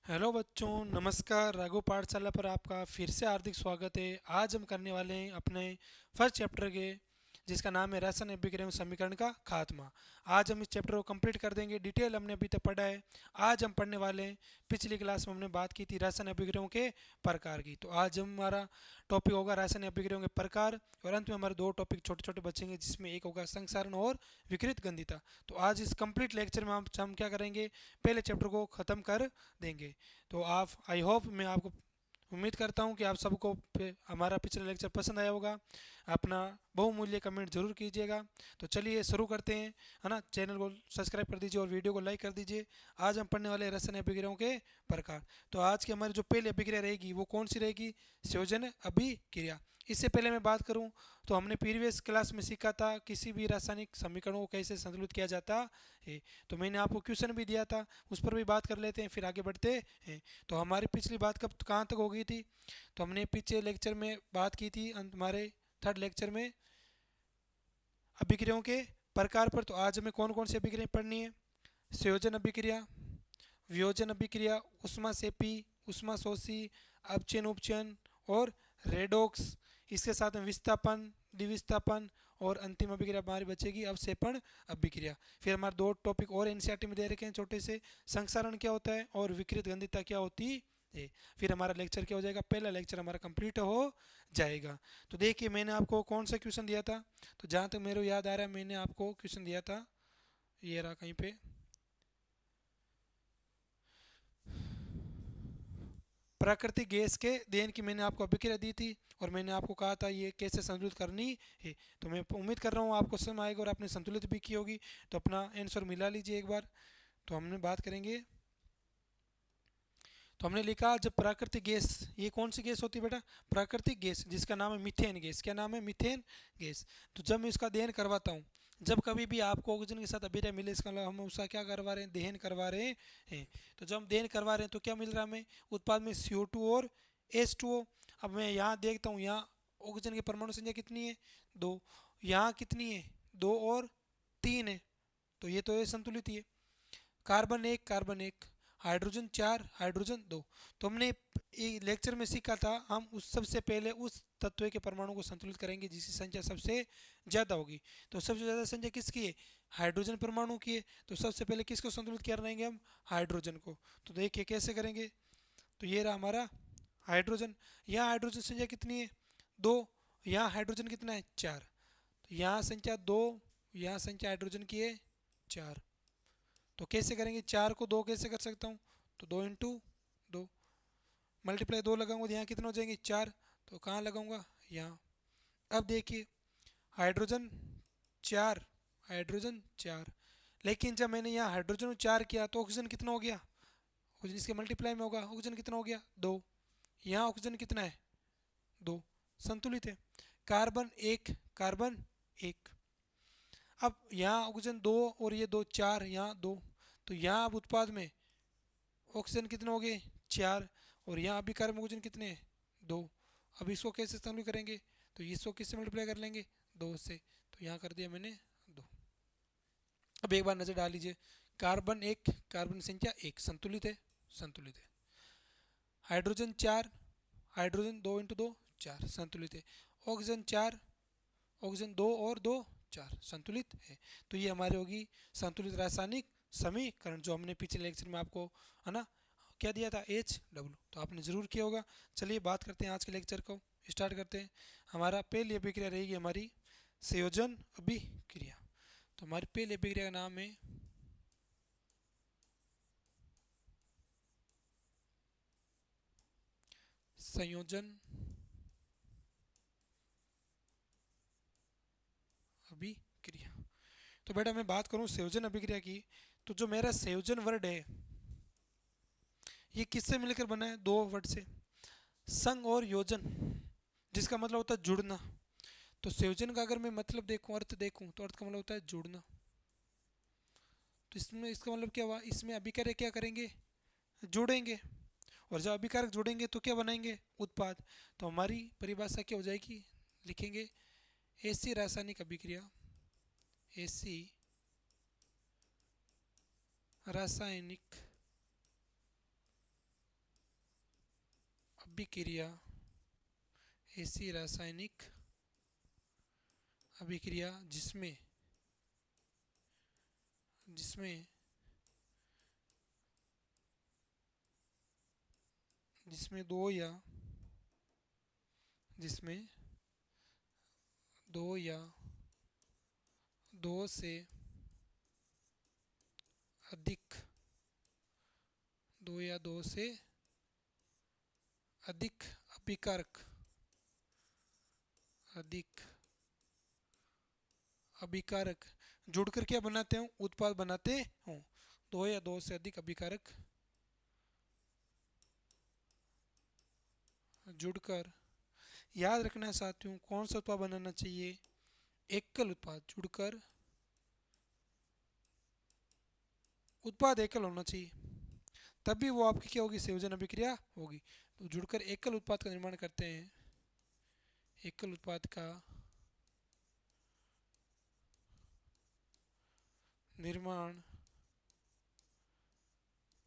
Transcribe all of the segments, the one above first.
Hello बच्चों, नमस्कार। राघव पाठशाला पर आपका फिर से हार्दिक स्वागत है। आज हम करने वाले हैं अपने फर्स्ट चैप्टर के, जिसका नाम है रसायन अभिक्रिया एवं समीकरण का खात्मा। आज हम इस चैप्टर को कंप्लीट कर देंगे। डिटेल हमने अभी तक पढ़ा है। आज हम पढ़ने वाले हैं, पिछली क्लास में हमने बात की थी रसायन अभिक्रियाओं के प्रकार की। तो आज हमारा टॉपिक होगा रसायन अभिक्रियाओं के प्रकार, और अंत में हमारे दो टॉपिक छोटे छोटे बचेंगे, जिसमें एक होगा संक्षारण और विकृत गंधिता। तो आज इस कंप्लीट लेक्चर में हम क्या करेंगे, पहले चैप्टर को ख़त्म कर देंगे। तो आप, आई होप, मैं आपको उम्मीद करता हूँ कि आप सबको हमारा पिछला लेक्चर पसंद आया होगा। अपना बहुमूल्य कमेंट जरूर कीजिएगा। तो चलिए शुरू करते हैं, है ना। चैनल को सब्सक्राइब कर दीजिए और वीडियो को लाइक कर दीजिए। आज हम पढ़ने वाले हैं रसायन अभिक्रियाओं के प्रकार। तो आज की हमारी जो पहली अभिक्रिया रहेगी वो कौन सी रहेगी? संयोजन अभिक्रिया। इससे पहले मैं बात करूं तो हमने प्रीवियस क्लास में सीखा था किसी भी रासायनिक समीकरणों को कैसे संतुलित किया जाता है। तो मैंने आपको क्वेश्चन भी दिया था, उस पर भी बात कर लेते हैं, फिर आगे बढ़ते हैं। तो हमारी पिछली बात कब कहाँ तक हो गई थी? तो हमने पिछले लेक्चर में बात की थी, हमारे थर्ड लेक्चर में, अभिक्रियाओं के प्रकार पर। तो आज हमें कौन कौन सी अभिक्रिया पढ़नी है? संयोजन अभिक्रिया, वियोजन अभिक्रिया, ऊष्मा सेपी, ऊष्मा शोषी, अपचयन उपचयन और रेडॉक्स। इसके साथ में विस्थापन, द्विविस्थापन, और अंतिम अभिक्रिया हमारी बचेगी अवक्षेपण अभिक्रिया। फिर हमारे दो टॉपिक और एनसीईआरटी में दे रखे हैं छोटे से, संक्षारण क्या होता है और विकृत गंधिता क्या होती है। फिर हमारा लेक्चर क्या हो जाएगा, पहला लेक्चर हमारा कंप्लीट हो जाएगा। तो देखिए, मैंने आपको कौन सा क्वेश्चन दिया था? तो जहाँ तक मेरे को याद आ रहा है, मैंने आपको क्वेश्चन दिया था, ये रहा कहीं पे, प्राकृतिक गैस के देन की मैंने आपको अभिक्रिया दी थी, और मैंने आपको कहा था ये कैसे संतुलित करनी है। तो मैं उम्मीद कर रहा हूँ आपको समझ आएगा और आपने संतुलित भी की होगी। तो अपना आंसर मिला लीजिए एक बार। तो हमने बात करेंगे, तो हमने लिखा जब प्राकृतिक गैस, ये कौन सी गैस होती है बेटा? प्राकृतिक गैस, जिसका नाम है मीथेन गैस। क्या नाम है? Methane gas. तो जब मैं इसका दहन करवाता हूँ, जब कभी भी आपको ऑक्सीजन के साथ अभिक्रिया मिले, इसका मतलब हम उसका क्या करवा रहे हैं, दहन करवा रहे हैं। तो जब हम दहन करवा रहे हैं तो क्या मिल रहा है हमें? उत्पाद में CO2 और H2O। अब मैं यहाँ देखता हूँ, यहाँ ऑक्सीजन की परमाणु संख्या कितनी है? दो। यहाँ कितनी है? दो और तीन है। तो ये तो ये संतुलित ही है। कार्बन एक, कार्बन एक, हाइड्रोजन चार, हाइड्रोजन दो। तो हमने लेक्चर में सीखा था, हम उस सबसे पहले उस तत्व के परमाणु को संतुलित करेंगे जिसकी संख्या सबसे ज़्यादा होगी। तो सबसे ज़्यादा संख्या किसकी है? हाइड्रोजन परमाणु की है। तो सबसे पहले किसको संतुलित करेंगे हम? हाइड्रोजन को। तो देखिए कैसे करेंगे। तो ये रहा हमारा हाइड्रोजन। यहाँ हाइड्रोजन संख्या कितनी है? दो। यहाँ हाइड्रोजन कितना है? चार। तो यहाँ संख्या दो, यहाँ संख्या हाइड्रोजन की है चार। तो कैसे करेंगे? चार को दो कैसे कर सकता हूँ? तो दो इंटू दो, मल्टीप्लाई दो लगाऊंगा तो यहाँ कितने हो जाएंगे? चार। तो कहाँ लगाऊंगा? यहाँ। अब देखिए, हाइड्रोजन चार, हाइड्रोजन चार, लेकिन जब मैंने यहाँ हाइड्रोजन चार किया तो ऑक्सीजन कितना हो गया? ऑक्सीजन इसके मल्टीप्लाई में होगा, ऑक्सीजन कितना हो गया? दो। यहाँ ऑक्सीजन कितना है? दो। संतुलित है। कार्बन एक, कार्बन एक। अब यहाँ ऑक्सीजन दो और ये दो, चार, यहाँ दो। तो यहाँ अब उत्पाद में ऑक्सीजन कितने हो गए? चार। और यहाँ अभी कार्बन ऑक्सीजन कितने हैं? दो। अब इसको कैसे संतुलित करेंगे? तो इसको किससे मल्टीप्लाई कर लेंगे? दो से। तो यहाँ कर दिया मैंने दो। अब एक बार नजर डाल लीजिए, कार्बन एक, कार्बन संख्या एक, संतुलित है, संतुलित है। हाइड्रोजन चार, हाइड्रोजन दो इंटू दो, चार, संतुलित है। ऑक्सीजन चार, ऑक्सीजन दो और दो, चार, संतुलित है। तो ये हमारी होगी संतुलित रासायनिक समीकरण, जो हमने पिछले लेक्चर में आपको, है ना, क्या दिया था? HW। तो आपने ज़रूर किया होगा। चलिए बात करते हैं आज के लेक्चर को, स्टार्ट करते हैं। हमारा पहली अभिक्रिया रहेगी हमारी संयोजन अभिक्रिया। तो हमारी पहली अभिक्रिया का नाम है संयोजन अभिक्रिया। तो बेटा मैं बात करूं संयोजन अभिक्रिया की, तो जो मेरा संयोजन वर्ड है, ये किससे मिलकर बना है? दो वर्ड से, संग और योजन, जिसका मतलब होता है जुड़ना। तो संयोजन का अगर मैं मतलब देखूं, अर्थ देखूं, तो अर्थ का मतलब होता है जुड़ना। तो इसमें इसका मतलब क्या हुआ? इसमें अभिक्रिया क्या करेंगे? जोड़ेंगे। और जब अभिकारक जोड़ेंगे तो क्या बनाएंगे? उत्पाद। तो हमारी परिभाषा क्या हो जाएगी? लिखेंगे ऐसी रासायनिक अभिक्रिया, ऐसी रासायनिक अभिक्रिया ऐसी रासायनिक अभिक्रिया जिसमें जिसमें जिसमें दो या दो से अधिक अभिकारक जुड़कर क्या बनाते हैं, उत्पाद बनाते हों। दो या दो से अधिक अभिकारक जुड़कर, याद रखना साथियों, कौन सा उत्पाद बनाना चाहिए, एकल उत्पाद। जुड़कर उत्पाद एकल होना चाहिए, तभी वो आपकी क्या होगी, संयोजन अभिक्रिया होगी। तो जुड़कर एकल उत्पाद का निर्माण करते हैं, एकल उत्पाद का निर्माण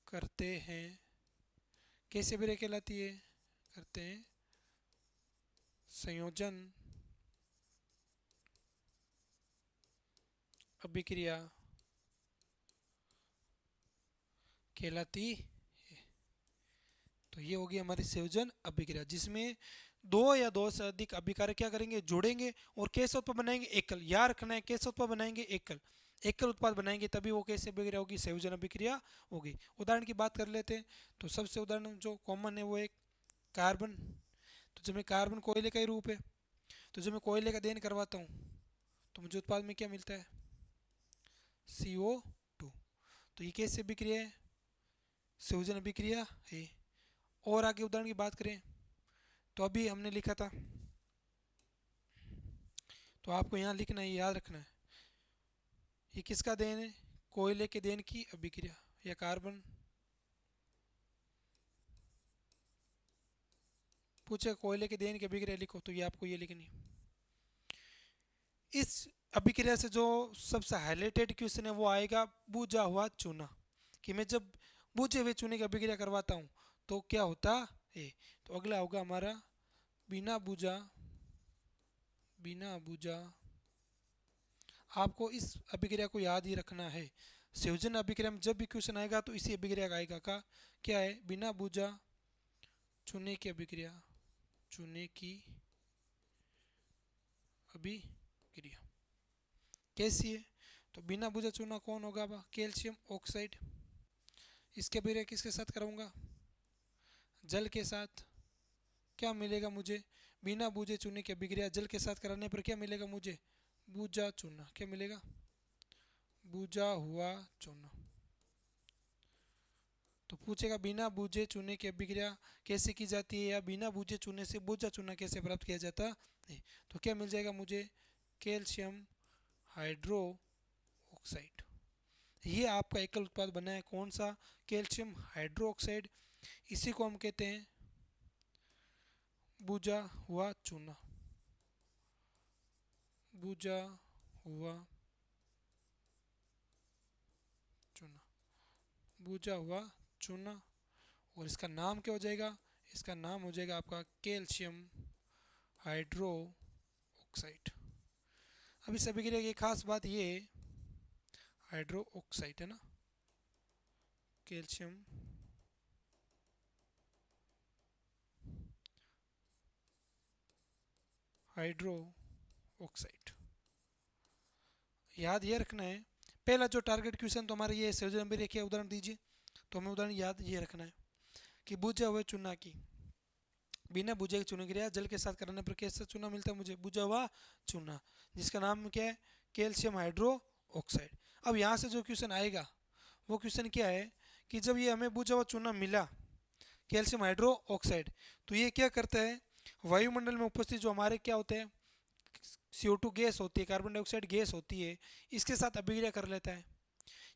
करते हैं। कैसे अभिक्रिया कहलाती है, करते हैं संयोजन अभिक्रिया कहलाती है। तो ये होगी हमारी संयोजन अभिक्रिया, जिसमें दो या दो से अधिक अभिकारक क्या करेंगे, जुड़ेंगे और कैसे उत्पाद बनाएंगे, एकल। याद रखना है, कैसे उत्पाद बनाएंगे, एकल उत्पाद बनाएंगे, तभी वो कैसे अभिक्रिया होगी, संयोजन अभिक्रिया होगी। उदाहरण की बात कर लेते हैं, तो सबसे उदाहरण जो कॉमन है वो एक कार्बन। तो जब मैं कार्बन कोयले का ही रूप है, तो जब मैं कोयले का दहन करवाता हूँ तो मुझे उत्पाद में क्या मिलता है, CO2। तो ये कैसे अभिक्रिया है, संयोजन अभिक्रिया है। और आगे उदाहरण की बात करें तो अभी हमने लिखा था, तो आपको यहाँ लिखना है, याद रखना है, ये किसका दहन है, कोयले के दहन की अभिक्रिया, या कार्बन पूछे कोयले के दहन की अभिक्रिया लिखो, तो ये आपको ये लिखनी। इस अभिक्रिया से जो सबसे हाईलाइटेड क्वेश्चन है वो आएगा बुझा हुआ चूना, कि मैं जब बुझे हुए चूने की अभिक्रिया करवाता हूँ तो क्या होता है। तो अगला होगा हमारा बिना बुझा। आपको इस अभिक्रिया को याद ही रखना है, संयोजन अभिक्रिया में जब भी क्वेश्चन आएगा तो इसी अभिक्रिया का आएगा का, क्या है, बिना बुझा चूने की अभिक्रिया, चूने की अभिक्रिया कैसी है। तो बिना बुझा चूना कौन होगा, कैल्शियम ऑक्साइड। इसके अभिक्रिया किसके साथ कराऊंगा, जल के साथ। क्या मिलेगा मुझे, बिना बुझे चूने की अभिक्रिया जल के साथ कराने पर क्या मिलेगा मुझे, बुझा चूना। क्या मिलेगा, बुझा हुआ चूना। तो पूछेगा बिना बुझे चूने की अभिक्रिया कैसे की जाती है, या बिना बुझे चूने से बुझा चूना कैसे प्राप्त किया जाता है। तो क्या मिल जाएगा मुझे, कैल्शियम हाइड्रो ऑक्साइड। ये आपका एकल उत्पाद बना है, कौन सा, कैल्शियम हाइड्रो ऑक्साइड। इसी को हम कहते हैं बुझा हुआ चूना, बुझा हुआ चूना, बुझा हुआ चूना। और इसका नाम क्या हो जाएगा, इसका नाम हो जाएगा आपका कैल्शियम हाइड्रो ऑक्साइड। अब इस अभिक्रिया की खास बात ये है, हाइड्रो ऑक्साइड है ना, कैल्शियम हाइड्रो ऑक्साइड। याद ये रखना है, पहला जो टारगेट क्वेश्चन तो हमारा ये संयोजन अभिक्रिया, उदाहरण दीजिए। तो हमें उदाहरण याद ये रखना है कि बुझे हुए चूना की, बिना बुझे चूने की क्रिया जल के साथ कराने पर कैसा चूना मिलता है मुझे, बुझा हुआ चूना, जिसका नाम क्या है, कैल्शियम हाइड्रो ऑक्साइड। अब यहाँ से जो क्वेश्चन आएगा वो क्वेश्चन क्या है कि जब ये हमें बुझा हुआ चूना मिला, कैल्शियम हाइड्रो ऑक्साइड, तो ये क्या करता है, वायुमंडल में उपस्थित जो हमारे क्या होते हैं, CO2 गैस होती है, कार्बन डाइऑक्साइड गैस होती है, इसके साथ अभिक्रिया कर लेता है।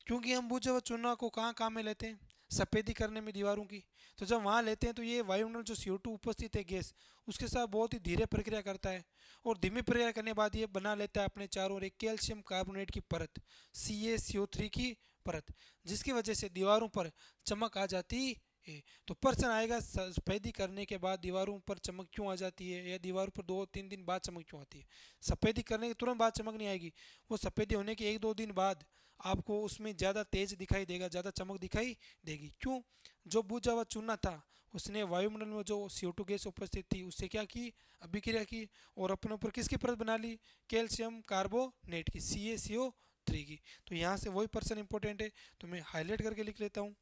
क्योंकि हम बुझे हुए चूना को कहाँ काम में लेते हैं, सफ़ेदी करने में दीवारों की। तो जब वहाँ लेते हैं तो ये वायुमंडल जो CO2 उपस्थित है गैस, उसके साथ बहुत ही धीरे प्रक्रिया करता है, और धीमी प्रक्रिया करने के बाद ये बना लेता है अपने चारों ओर एक कैल्शियम कार्बोनेट की परत, CaCO3 की परत, जिसकी वजह से दीवारों पर चमक आ जाती ए। तो प्रश्न आएगा सफेदी करने के बाद दीवारों पर चमक क्यों आ जाती है, या दीवारों पर 2-3 दिन बाद चमक क्यों आती है। सफेदी करने के तुरंत बाद चमक नहीं आएगी, वो सफेदी होने के 1-2 दिन बाद आपको उसमें ज़्यादा तेज दिखाई देगा, ज़्यादा चमक दिखाई देगी। क्यों? जो बुझा हुआ चूना था उसने वायुमंडल में जो CO2 गैस उपस्थित थी उससे क्या की, अभिक्रिया की, और अपने ऊपर किसकी परत बना ली, कैल्शियम कार्बोनेट की, CaCO3 की। तो यहाँ से वही पर्सन इंपॉर्टेंट है, तो मैं हाईलाइट करके लिख लेता हूँ,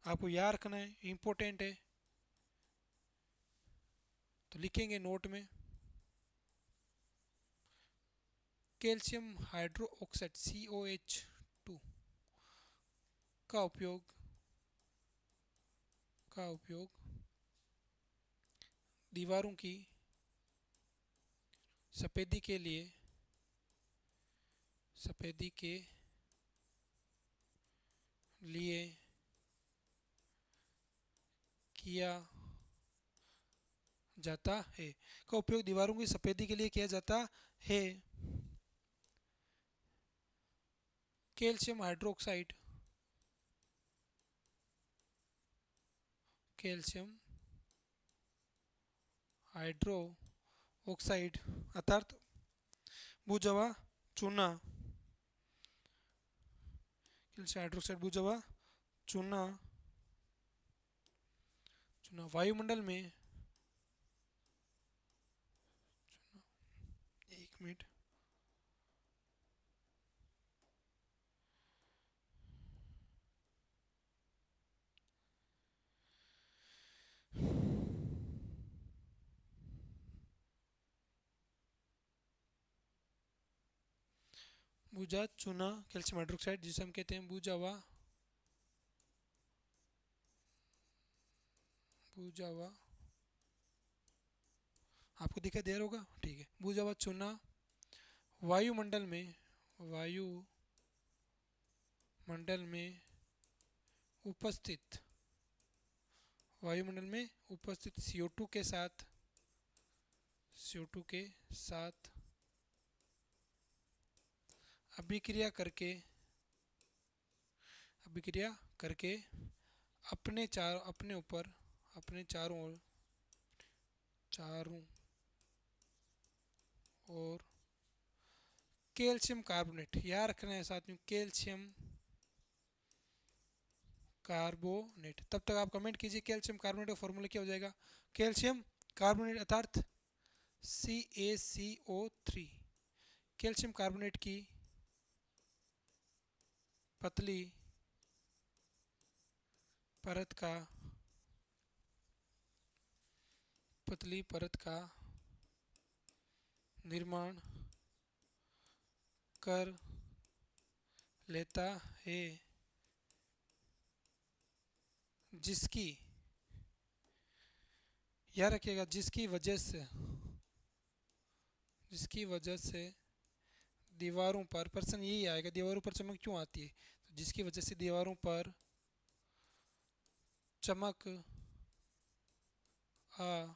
आपको याद रखना है, इंपॉर्टेंट है। तो लिखेंगे नोट में, कैल्शियम हाइड्रो ऑक्साइड COH2 का उपयोग दीवारों की सफेदी के लिए किया जाता है, का उपयोग दीवारों की सफेदी के लिए किया जाता है। Calcium hydroxide, calcium hydro oxide अर्थात बुझा हुआ चूना, कैल्शियम हाइड्रोक्साइड बुझा हुआ चूना चूना वायुमंडल में, 1 मिनट, बुझा चूना कैल्शियम हाइड्रोक्साइड जिसे हम कहते हैं बुझा हुआ, आपको दिखाई दे रहा होगा, ठीक है। बुझा हुआ चूना वायुमंडल में उपस्थित वायुमंडल में उपस्थित CO2 के साथ अभिक्रिया करके अपने चारों ओर कैल्शियम कार्बोनेट, याद रखना है साथ में, कैल्शियम कार्बोनेट। तब तक आप कमेंट कीजिए कैल्शियम कार्बोनेट का फॉर्मूला क्या हो जाएगा। कैल्शियम कार्बोनेट अर्थात CaCO3, कैल्शियम कार्बोनेट की पतली परत का निर्माण कर लेता है, जिसकी, याद रखिएगा, जिसकी वजह से दीवारों पर, प्रश्न यही आएगा, दीवारों पर चमक क्यों आती है, तो जिसकी वजह से दीवारों पर चमक आ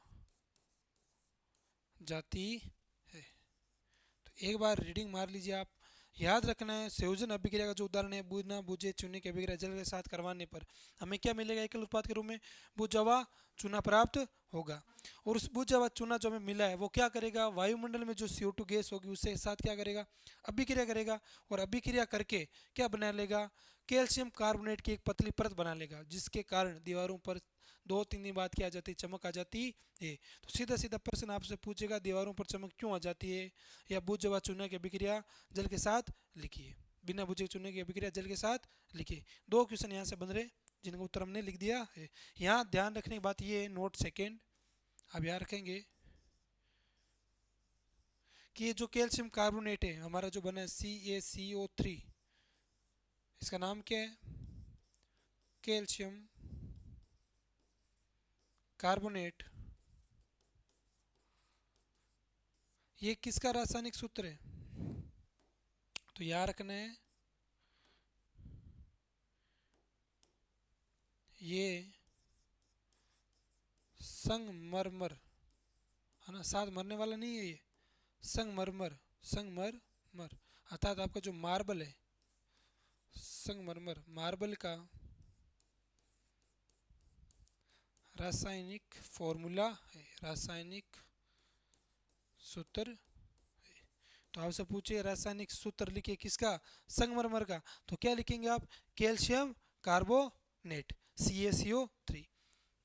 जाती है। तो एक बार रीडिंग मार लीजिए आप। याद रखना है संयोजन अभिक्रिया का जो उदाहरण है, बूझना बुझे चूने की अभिक्रिया जल के साथ करवाने पर हमें क्या मिलेगा, एकल उत्पाद के रूप में बुझा हुआ चूना प्राप्त होगा। और उस बुझा हुआ चूना जो हमें मिला है वो क्या करेगा, वायुमंडल में जो CO2 गैस होगी उसके साथ क्या करेगा, अभिक्रिया करेगा, और अभिक्रिया करके क्या बना लेगा, कैल्शियम कार्बोनेट की एक पतली परत बना लेगा, जिसके कारण दीवारों पर 2-3 दिन बाद क्या आ जाती है, चमक आ जाती है। तो सीधा सीधा प्रश्न आपसे पूछेगा दीवारों पर चमक क्यों आ जाती है, या बुझ व चूना की अभिक्रिया जल के साथ लिखिए, बिना बुझे चूने की अभिक्रिया जल के साथ लिखिए। 2 क्वेश्चन यहाँ से बन रहे जिनका उत्तर हमने लिख दिया है। यहाँ ध्यान रखने की बात ये है, नोट सेकेंड आप याद रखेंगे कि ये जो कैल्शियम कार्बोनेट है हमारा जो बना है CaCO3, इसका नाम क्या है, कैल्शियम कार्बोनेट। ये किसका रासायनिक सूत्र है, तो याद रखना है ये संगमरमर है ना, साथ मरने वाला नहीं है, ये संगमरमर अर्थात आपका जो मार्बल है, संगमरमर मार्बल का रासायनिक फॉर्मूला है, रासायनिक सूत्र। तो आपसे पूछे रासायनिक सूत्र लिखिए किसका, संगमरमर का, तो क्या लिखेंगे आप, कैल्शियम कार्बोनेट CaCO3।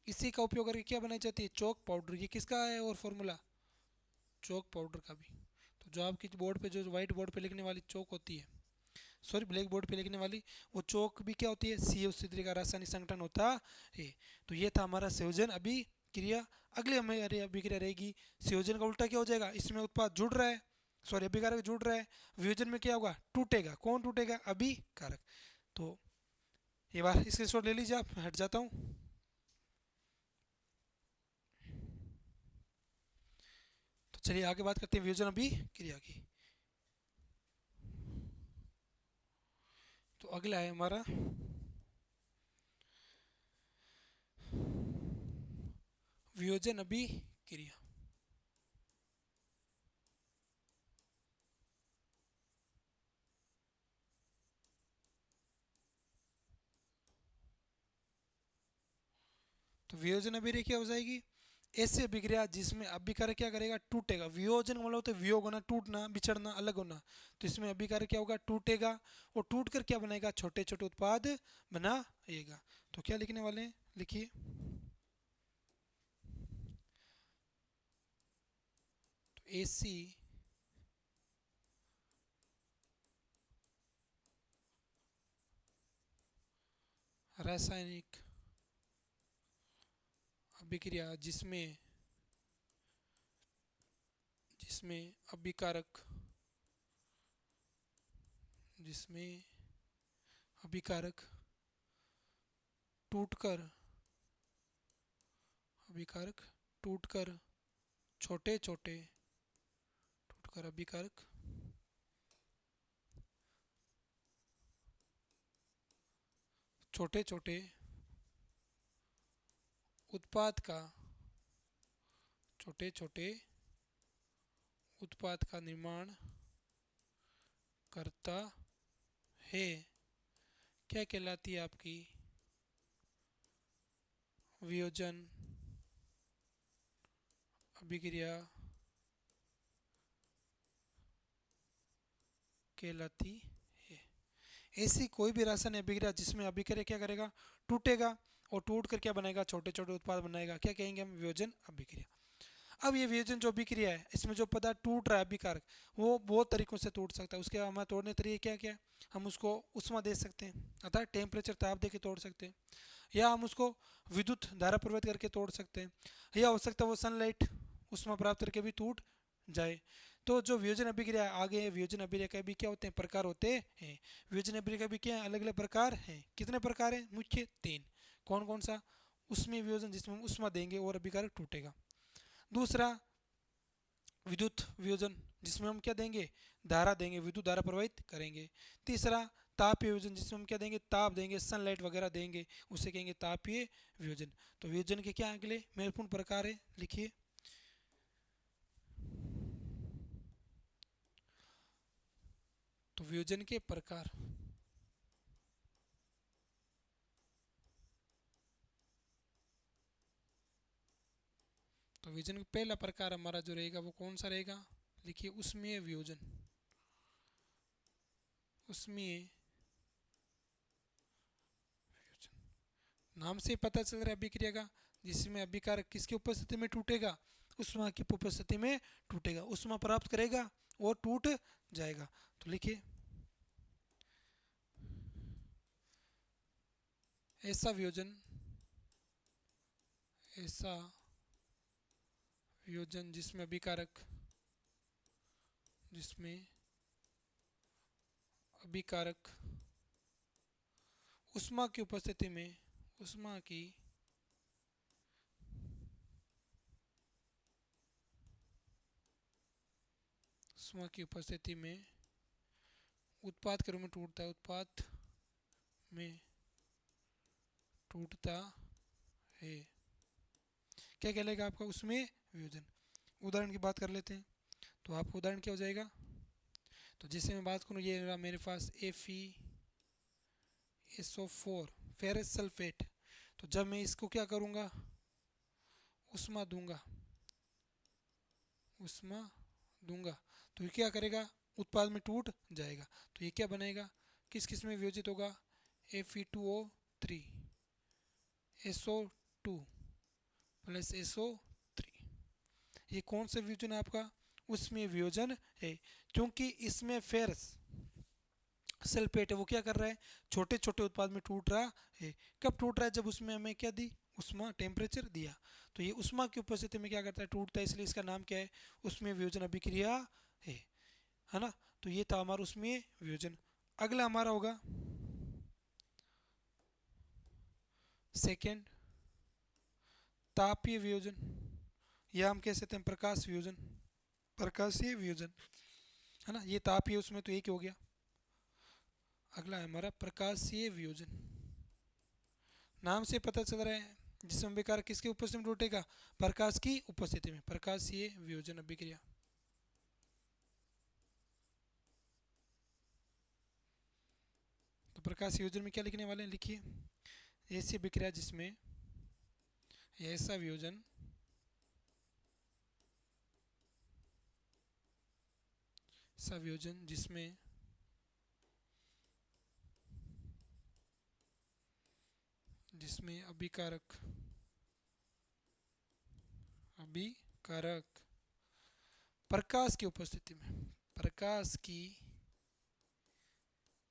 इसी का उपयोग करके क्या बनाई जाती है, चौक पाउडर। ये किसका है और फॉर्मूला, चौक पाउडर का भी। तो जो आपकी बोर्ड पे जो व्हाइट बोर्ड पे लिखने वाली चौक होती है, सॉरी ब्लैक बोर्ड पे लिखने वाली, वो चौक भी क्या होती है, CaO3 का रासायनिक संगठन होता है। तो ये था हमारा संयोजन अभिक्रिया। अगली हमारी अभिक्रिया रहेगी संयोजन का उल्टा क्या हो जाएगा, इसमें उत्पाद जुड़ रहा है, सॉरी अभिकारक जुड़ रहा है, वियोजन में क्या होगा, टूटेगा, कौन टूटेगा, अभिकारक। तो ये बार इसके शॉट ले लीजिए आप, हट जाता हूँ। तो चलिए आगे बात करते हैं वियोजन अभिक्रिया की। तो अगला है हमारा वियोजन अभिक्रिया। तो वियोजन अभिक्रिया क्या हो जाएगी, ऐसे अभिक्रिया जिसमें अभिकारक क्या करेगा, टूटेगा। वियोजन का मतलब होता है वियोग होना, टूटना, बिछड़ना, अलग होना। तो इसमें अभिकारक क्या होगा, टूटेगा, और टूट कर क्या बनाएगा, छोटे छोटे उत्पाद बनाएगा। तो क्या लिखने वाले हैं, लिखिए, तो ऐसी रासायनिक अभिक्रिया जिसमें जिसमें अभिकारक जिसमें अभिकारक टूटकर अभिकारक टूटकर छोटे छोटे टूटकर अभिकारक छोटे छोटे उत्पाद का छोटे छोटे उत्पाद का निर्माण करता है, क्या कहलाती है आपकी, वियोजन अभिक्रिया कहलाती है। ऐसी कोई भी रासायनिक अभिक्रिया जिसमें अभिक्रिया क्या करेगा, टूटेगा, और टूट कर क्या बनाएगा, छोटे छोटे उत्पाद बनाएगा, क्या कहेंगे हम, वियोजन अभिक्रिया। अब ये वियोजन जो अभिक्रिया है, इसमें जो पदार्थ टूट रहा है अभिकारक, वो बहुत तरीकों से टूट सकता है। उसके हमारे तोड़ने तरीके क्या क्या है, हम उसको उष्मा दे सकते हैं, अर्थात टेम्परेचर ताप दे के तोड़ सकते हैं, या हम उसको विद्युत धारा प्रवाहित करके तोड़ सकते हैं, या हो सकता है वो सनलाइट उष्मा प्राप्त करके भी टूट जाए। तो जो वियोजन अभिक्रिया आगे है, वियोजन अभिक्रिया के भी क्या होते हैं, प्रकार होते हैं। वियोजन अभिक्रिया भी क्या है, अलग अलग प्रकार हैं। कितने प्रकार हैं, मुख्य 3। कौन कौन सा, उसमें वियोजन जिसमें हम उष्मा देंगे और अभिकारक टूटेगा। दूसरा विद्युत वियोजन जिसमें हम क्या देंगे, धारा देंगे, विद्युत धारा प्रवाहित करेंगे। तीसरा तापीय वियोजन जिसमें हम क्या देंगे, ताप देंगे, सनलाइट वगैरह देंगे, उसे कहेंगे तापीय वियोजन। तो वियोजन के क्या अगले महत्वपूर्ण प्रकार है, लिखिए, तो वियोजन के प्रकार, तो वियोजन का पहला प्रकार हमारा जो रहेगा वो कौन सा रहेगा, लिखिए, उष्मीय वियोजन। उष्मीय नाम से पता चल रहा है अभिक्रिया का, जिसमें अभिकारक किसकी उपस्थिति में टूटेगा, उष्मा की उपस्थिति में टूटेगा, उष्मा प्राप्त करेगा और टूट जाएगा। तो लिखिए, ऐसा वियोजन ऐसा वियोजन जिसमें अभिकारक उष्मा की उपस्थिति में उष्मा की उष्मा की उपस्थिति में उत्पाद के रूप में टूटता है, उत्पाद में टूटता है, क्या कहलाएगा आपका, उसमें वियोजन। उदाहरण की बात कर लेते हैं, तो आपका उदाहरण क्या हो जाएगा, तो जैसे मैं बात करूँ, ये रहा मेरे पास FeSO4 फेरस सल्फेट। तो जब मैं इसको क्या करूँगा, उष्मा दूंगा, उष्मा दूंगा, तो ये क्या करेगा, उत्पाद में टूट जाएगा। तो ये क्या बनेगा, किस किस में वियोजित होगा, Fe2O3 SO2 प्लस SO3। ये कौन सा वियोजन है आपका, उसमें वियोजन है, क्योंकि इसमें फेरस सल्फेट है, वो क्या कर रहा है, छोटे छोटे उत्पाद में टूट रहा है। कब टूट रहा है, जब उसमें हमें क्या दी, उष्मा टेम्परेचर दिया। तो ये उष्मा की उपस्थिति में क्या करता है, टूटता है, इसलिए इसका नाम क्या है, उसमें वियोजन अभिक्रिया है ना। तो ये था हमारा उसमें वियोजन। अगला हमारा होगा सेकेंड तापीय वियोजन, या हम कह सकते हैं प्रकाश वियोजन, प्रकाशीय वियोजन, है ना। ये तापीय उसमें तो एक ही हो गया। अगला है हमारा प्रकाशीय वियोजन। नाम से पता चल रहा है जिसम विकार किसकी उपस्थिति में टूटेगा, प्रकाश की उपस्थिति में, प्रकाशीय वियोजन अभिक्रिया। तो प्रकाश वियोजन में क्या लिखने वाले हैं, लिखिए, ऐसी अभिक्रिया जिसमें, ऐसा वियोजन संयोजन जिसमें जिसमें अभिकारक अभिकारक प्रकाश की उपस्थिति में, प्रकाश की,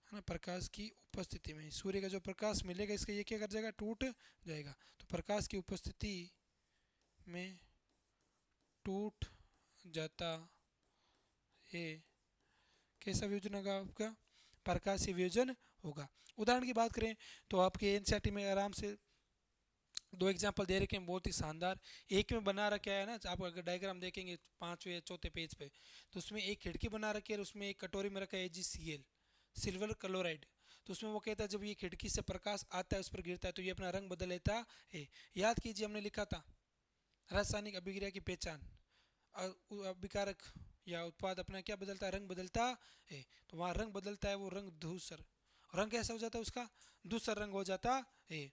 है ना, प्रकाश की उपस्थिति में, सूर्य का जो प्रकाश मिलेगा इसका ये क्या कर जाएगा, टूट जाएगा। तो प्रकाश की उपस्थिति में टूट जाता है, कैसा वियोजन होगा आपका, प्रकाशीय वियोजन होगा। उदाहरण की बात करें तो आपके एनसीईआरटी में आराम से दो एग्जांपल दे रखे हैं, बहुत ही शानदार। एक में बना रखा है ना, आप अगर डायग्राम देखेंगे पांचवें या चौथे पेज पे, तो उसमें एक खिड़की बना रखी है और उसमें एक कटोरी में रखा है AgCl, सिल्वर क्लोराइड। तो उसमें वो कहता है जब ये खिड़की से प्रकाश आता है उस पर गिरता है तो ये अपना रंग बदल लेता है। याद कीजिए हमने लिखा था रासायनिक अभिक्रिया की पहचान, अभिकारक या उत्पाद अपना क्या बदलता है, रंग बदलता है। तो वहाँ रंग बदलता है, वो रंग धूसर, रंग कैसा हो जाता है उसका, दूसरा रंग हो जाता है।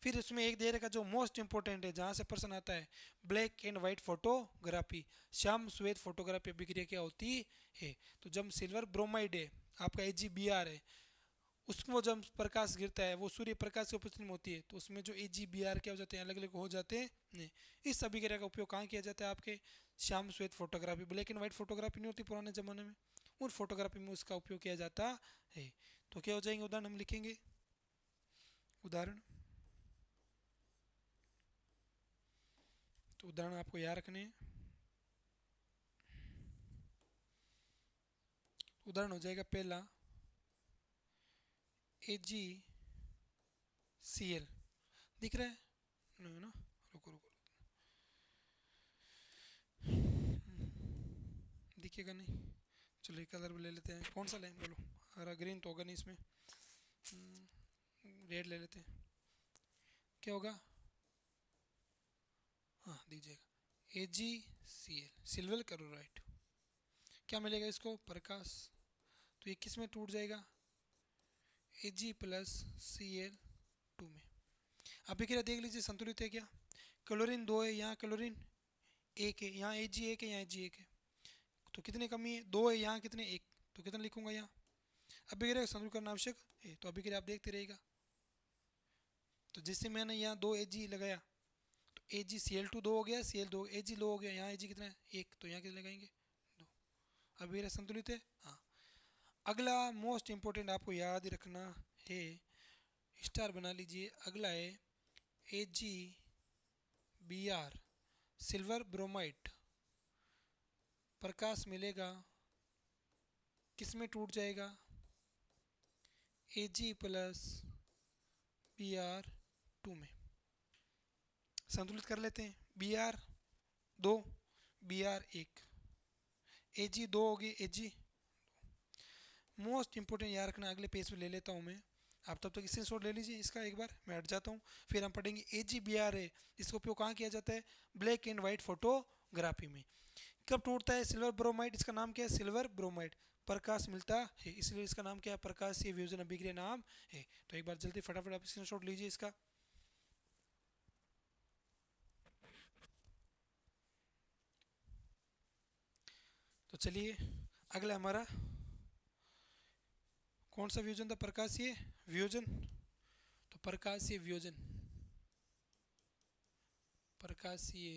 फिर उसमें एक दे रखा जो मोस्ट इंपॉर्टेंट है, जहाँ से प्रश्न आता है, black and white photography, Shyam श्वेत फोटोग्राफी अभिक्रिया क्या होती है। तो जब सिल्वर ब्रोमाइड है आपका AgBr है, उसमें जब प्रकाश गिरता है वो सूर्य प्रकाश की उपस्थिति में होती है, तो उसमें जो AgBr क्या हो जाते हैं, अलग अलग हो जाते हैं नहीं। इस अभिक्रिया का उपयोग कहाँ किया जाता है, आपके श्याम श्वेत photography, black and white photography नहीं होती पुराने ज़माने में, उन फोटोग्राफी में उसका उपयोग किया जाता है। तो क्या हो जाएंगे उदाहरण, हम लिखेंगे उदाहरण। तो उदाहरण आपको याद रखने हैं। उदाहरण हो जाएगा पहला AgCl, दिख रहा है, नहीं ना, रुको रुको, दिखेगा नहीं, चलो एक कलर ले लेते हैं, कौन सा लें बोलो, हरा ग्रीन तो होगा नहीं इसमें, रेड ले लेते हैं, क्या होगा, हाँ दीजिएगा AgCl, सिल्वर क्लोराइड। क्या मिलेगा इसको, प्रकाश, तो ये किस में टूट जाएगा, Ag प्लस Cl2 में। अभिक्रिया देख लीजिए संतुलित है क्या, क्लोरीन 2 है, यहाँ क्लोरीन 1 है, यहाँ Ag1 है, यहाँ Ag1 है, तो कितने कमी है, 2 है, यहाँ कितने 1, तो कितना लिखूंगा यहाँ। अभिक्रिया संतुलित करना आवश्यक है, तो अभिक्रिया आप देखते रहेगा। तो जिससे मैंने यहाँ 2 Ag लगाया तो AgCl2 2 हो गया, Cl 2, Ag लो हो गया, यहाँ Ag कितना है 1, तो यहाँ कितना लगाएंगे 2। अभिक्रिया संतुलित है, हाँ। अगला मोस्ट इंपोर्टेंट आपको याद ही रखना है, स्टार बना लीजिए। अगला है AgBr, सिल्वर ब्रोमाइड, प्रकाश मिलेगा किस में टूट जाएगा, Ag प्लस Br2 में। संतुलित कर लेते हैं, Br 2 Br1, Ag 2 होगी, Ag मोस्ट इंपोर्टेंट याद रखना। अगले पेज पे ले लेता हूँ मैं, आप तब तक स्क्रीनशॉट ले लीजिए इसका एक बार, मैं हट जाता हूँ। फिर हम पढ़ेंगे AgBr है, इसका उपयोग कहाँ किया जाता है, ब्लैक एंड वाइट फोटोग्राफी में। कब टूटता है, सिल्वर ब्रोमाइड, इसका नाम क्या है, सिल्वर ब्रोमाइड, प्रकाश मिलता है इसलिए इसका नाम क्या है, प्रकाशीय वियोजन अभिक्रिया नाम है। तो एक बार जल्दी फटाफट आप स्क्रीनशॉट लीजिए इसका। तो चलिए अगला हमारा कौन सा वियोजन था? प्रकाशीय वियोजन। तो प्रकाशीय वियोजन, प्रकाशीय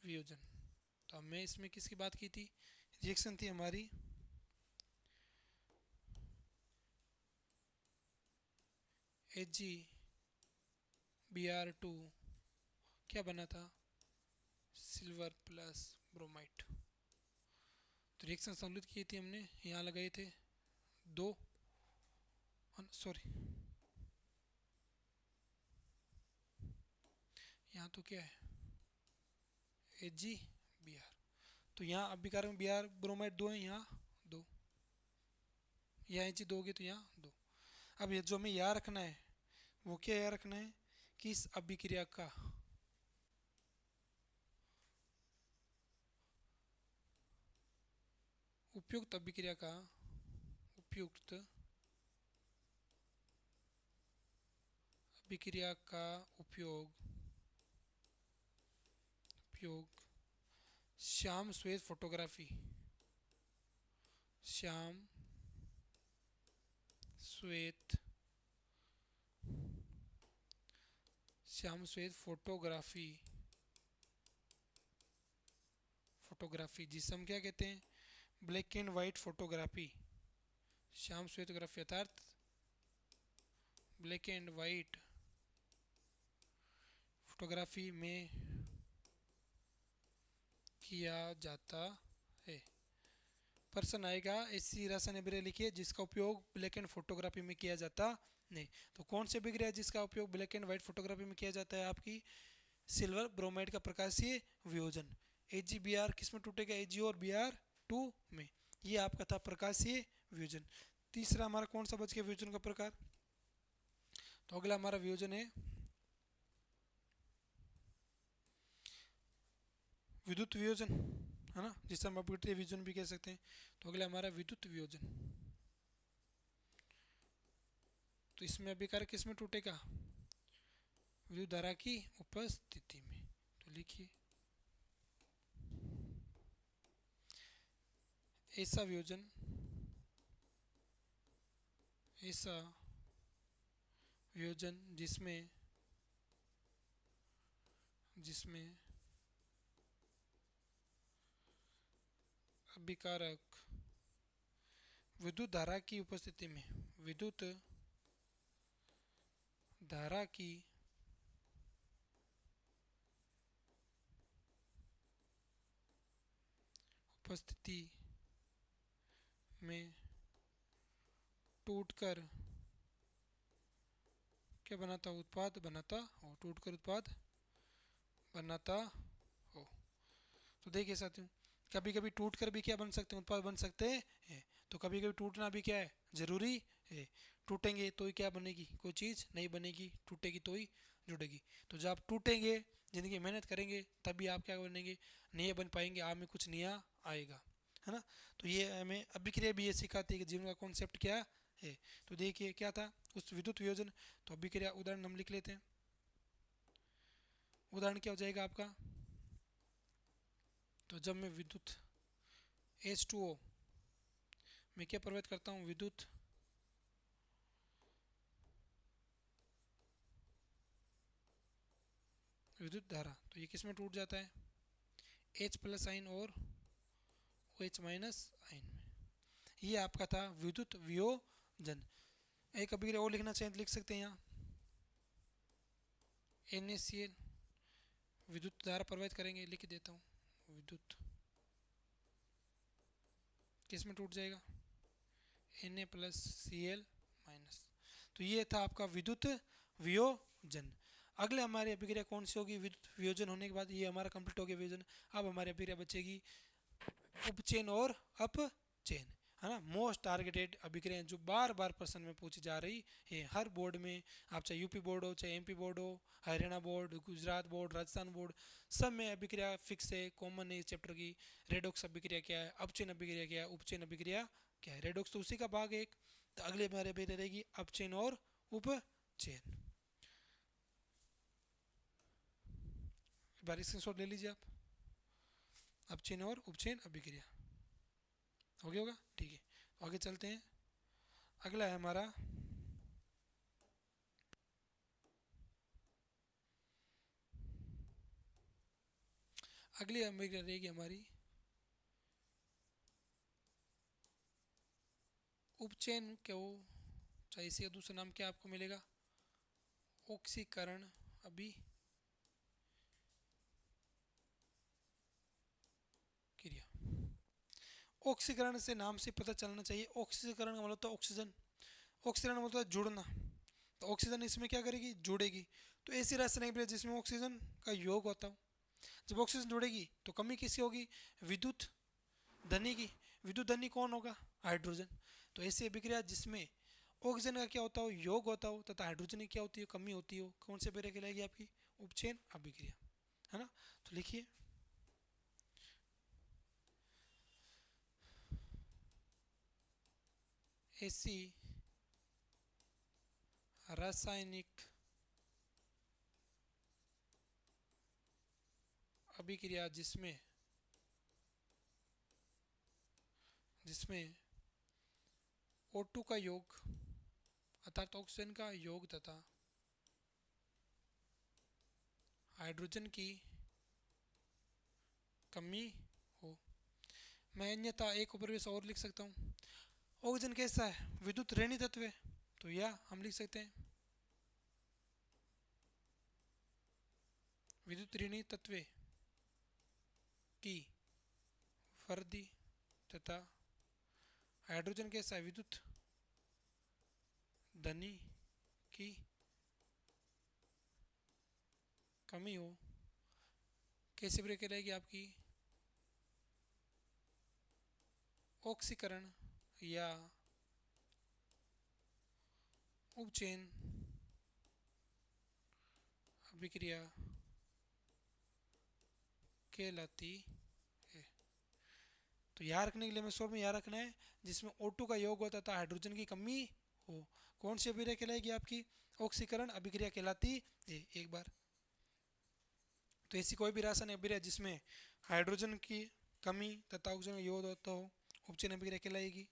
वियोजन। तो हमने इसमें किसकी बात की थी? रिएक्शन थी हमारी AgBr2 क्या बना था? Silver plus bromide. तो रिएक्शन सम्मिलित की थी हमने, यहाँ लगाए थे दो, सॉरी यहाँ तो क्या है AgBr। तो यहाँ अभिकारक में Br ब्रोमाइड दो है, यहाँ दो, यहाँ Ag दोगे तो यहाँ दो। अब ये जो हमें याद रखना है वो क्या याद रखना है कि इस अभिक्रिया का उपयुक्त अभिक्रिया का उपयुक्त अभिक्रिया का उपयोग उपयोग श्याम श्वेत फोटोग्राफी, श्याम श्वेत श्याम श्वेत फोटोग्राफी, फोटोग्राफी जिसे हम क्या कहते हैं? Black and white photography. श्याम श्वेतग्राफी अर्थात ब्लैक एंड वाइट फोटोग्राफी में किया जाता है। प्रश्न आएगा ऐसी रसायन अभिक्रिया लिखिए जिसका उपयोग ब्लैक एंड फोटोग्राफी में किया जाता नहीं। तो कौन सी अभिक्रिया जिसका उपयोग ब्लैक एंड व्हाइट फोटोग्राफी में किया जाता है? आपकी सिल्वर ब्रोमाइड का प्रकाशीय वियोजन। AgBr किस में टूटेगा? Ag और Br2 में। ये आपका था प्रकाशीय वियोजन। तीसरा हमारा कौन सा बच गया वियोजन का प्रकार? तो अगला हमारा वियोजन है विद्युत वियोजन, है ना, जिसे हम अपघटनीय वियोजन भी कह सकते हैं। तो अगला हमारा विद्युत वियोजन। तो इसमें अभिकारक किस में टूटेगा? विद्युत धारा की उपस्थिति में। तो लिखिए ऐसा वियोजन, ऐसा वियोजन जिसमें जिसमें अभिकारक विद्युत धारा की उपस्थिति में, विद्युत धारा की उपस्थिति में टूटकर क्या बनाता? उत्पाद बनाता हो, टूटकर उत्पाद बनाता हो। तो देखिए साथियों, कभी कभी टूटकर भी क्या बन सकते हैं? उत्पाद बन सकते हैं। तो कभी कभी टूटना भी क्या है? जरूरी है। टूटेंगे तो ही क्या बनेगी? कोई चीज़ नहीं बनेगी, टूटेगी तो ही जुड़ेगी। तो जब आप टूटेंगे, जिंदगी मेहनत करेंगे, तभी आप क्या बनेंगे? नए बन पाएंगे, आप में कुछ नया आएगा, है ना। तो ये हमें अभिक्रिया भी ये सिखाती है कि जीवन का कॉन्सेप्ट क्या है। तो देखिए क्या था उस विद्युत वियोजन। तो अभिक्रिया उदाहरण हम लिख लेते हैं। उदाहरण क्या हो जाएगा आपका? तो जब मैं विद्युत H2O मैं क्या प्रभावित करता हूँ? विद्युत विद्युत धारा। तो ये किस में टूट जाता है? H प्लस आइन और OH माइनस आइन में। ये आपका था विद्युत वियोजन। एक अभिक्रिया और लिखना चाहें तो लिख सकते हैं यहाँ NaCl विद्युत धारा प्रभावित करेंगे, लिख देता हूँ। विद्युत किस में टूट जाएगा? Na plus Cl minus. तो ये था आपका विद्युत वियोजन। अगले हमारी अभिक्रिया कौन सी होगी? विद्युत वियोजन होने के बाद ये हमारा कंप्लीट हो गया वियोजन। अब हमारी अभिक्रिया बचेगी उपचयन और अपचयन, है ना। मोस्ट टारगेटेड अभिक्रिया जो बार बार प्रश्न में पूछी जा रही है हर बोर्ड में। आप चाहे यूपी बोर्ड हो, चाहे MP बोर्ड हो, Haryana board, Gujarat board, Rajasthan board, सब में अभिक्रिया फिक्स है, कॉमन है इस चैप्टर की। रेडॉक्स अभिक्रिया क्या है, अपचयन अभिक्रिया क्या है, उपचयन अभिक्रिया क्या है। रेडॉक्स तो उसी का भाग है एक। तो अगले हमारे अभिक्रिया रहेगी अपचयन और उपचयन। एक बार स्क्रीनशॉट ले लीजिए आप। अपचयन और उपचयन अभिक्रिया। हो गया होगा, ठीक है। तो आगे चलते हैं। अगला है हमारा अगली अभिक्रिया रहेगी हमारी उपचयन को, चाहे इसी दूसरा नाम क्या आपको मिलेगा, ऑक्सीकरण अभिक्रिया। ऑक्सीकरण से नाम से पता चलना चाहिए, ऑक्सीकरण का मतलब होता है ऑक्सीजन, ऑक्सीकरण मतलब होता है जुड़ना। तो ऑक्सीजन इसमें क्या करेगी, जुड़ेगी। तो ऐसी रासायनिक अभिक्रिया जिसमें ऑक्सीजन का योग होता हो, जब ऑक्सीजन जुड़ेगी तो कमी किसकी होगी, विद्युत धनी की। विद्युत धनी कौन होगा, हाइड्रोजन। तो ऐसी अभिक्रिया जिसमें ऑक्सीजन का क्या होता हो, योग होता हो, तथा हाइड्रोजन की क्या होती है, कमी होती हो, कौन सी अभिक्रिया कहलाएगी आपकी, उपचयन अभिक्रिया, है ना। तो लिखिए ऐसी रासायनिक अभिक्रिया जिसमें जिसमें O2 का योग अर्थात ऑक्सीजन का योग तथा हाइड्रोजन की कमी हो। मैं अन्यथा एक उपरिवेश और लिख सकता हूँ, ऑक्सीजन कैसा है, विद्युत ऋणी तत्व है। तो या हम लिख सकते हैं विद्युत ऋणी तत्व की वर्दी तथा हाइड्रोजन कैसा है, विद्युत धनी की कमी हो। कैसी ब्रेक रहेगी आपकी, ऑक्सीकरण या उपचयन अभिक्रिया कहलाती है। तो याद रखने के लिए मैं शॉर्ट में याद रखना है, जिसमें O2 का योग होता था, हाइड्रोजन की कमी हो, कौन सी अभिक्रिया कहलाएगी आपकी, ऑक्सीकरण अभिक्रिया कहलाती है। एक बार तो ऐसी कोई भी रासायनिक अभिक्रिया जिसमें हाइड्रोजन की कमी तथा ऑक्सीजन का योग होता हो, उपचयन अभिक्रिया कहलाएगी।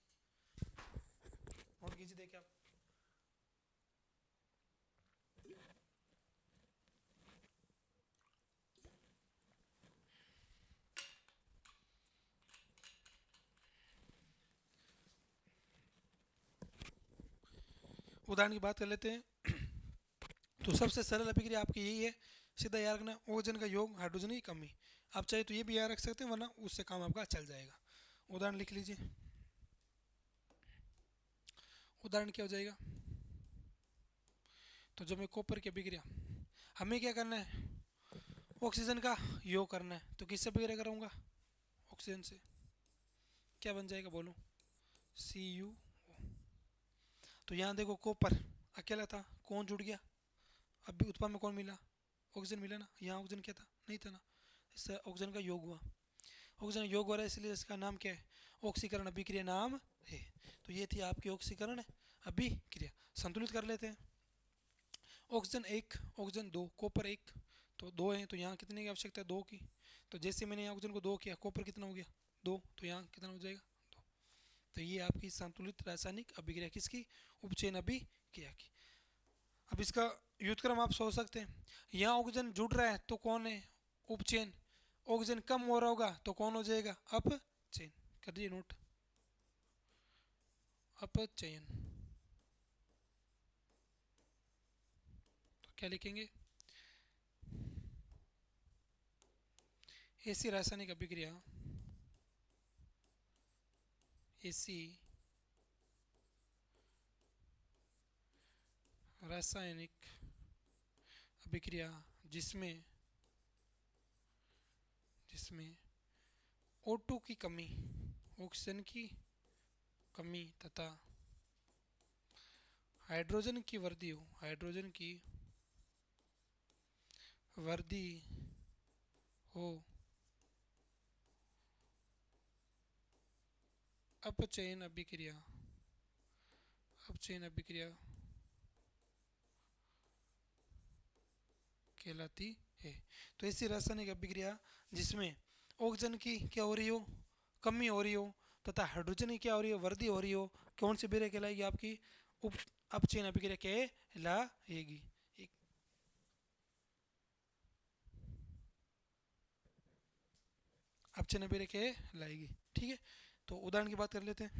नोट कीजिए, देखिए आप। उदाहरण की बात कर लेते हैं। तो सबसे सरल अभिक्रिया आपकी यही है, सीधा याद रखना, ऑक्सीजन का योग हाइड्रोजन की कमी। आप चाहे तो ये भी याद रख सकते हैं, वरना उससे काम आपका चल जाएगा। उदाहरण लिख लीजिए। उदाहरण क्या हो जाएगा, तो जब मैं कॉपर की अभिक्रिया, हमें क्या करना है, ऑक्सीजन का योग करना है। तो किससे अभिक्रिया कराऊंगा, ऑक्सीजन से। क्या बन जाएगा बोलो, Cu। तो यहाँ देखो कॉपर अकेला था, कौन जुड़ गया, अभी उत्पाद में कौन मिला, ऑक्सीजन मिला ना। यहाँ ऑक्सीजन क्या था, नहीं था ना, इससे ऑक्सीजन का योग हुआ। ऑक्सीजन योग हो रहा है, इसलिए इसका नाम क्या है, ऑक्सीकरण अभिक्रिया नाम है। तो ये थी आपकी ऑक्सीकरण अभिक्रिया। संतुलित कर लेते हैं। ऑक्सीजन एक, ऑक्सीजन दो, कॉपर एक, तो दो है। तो यहाँ कितने की आवश्यकता है, दो की। तो जैसे मैंने ऑक्सीजन को दो किया, कॉपर कितना हो गया, दो, तो यहाँ कितना हो जाएगा, दो। तो ये आपकी संतुलित रासायनिक अभिक्रिया किसकी, उपचयन अभिक्रिया की। अब इसका व्युत्क्रम आप सोच सकते हैं, यहाँ ऑक्सीजन जुड़ रहा है तो कौन है, उपचयन। ऑक्सीजन कम हो रहा होगा तो कौन हो जाएगा, अपचयन। कर दिए नोट, अपचयन। तो क्या लिखेंगे, ऐसी रासायनिक अभिक्रिया, ऐसी रासायनिक अभिक्रिया जिसमें जिसमें O2 की कमी, ऑक्सीजन की कमी तथा हाइड्रोजन की वृद्धि हो, हाइड्रोजन की वृद्धि हो, अपचयन अभिक्रिया, अपचयन अभिक्रिया कहलाती है। तो ऐसी रासायनिक अभिक्रिया जिसमें ऑक्सीजन की क्या हो रही हो, कमी हो रही हो, तथा हाइड्रोजन की क्या हो रही हो, वृद्धि हो रही हो, कौन सी अभिक्रिया कहलाएगी आपकी, उप अपचयन अभिक्रिया कहलाएगी। एक अपचयन अभिक्रिया कहलाएगी। ठीक है, तो उदाहरण की बात कर लेते हैं।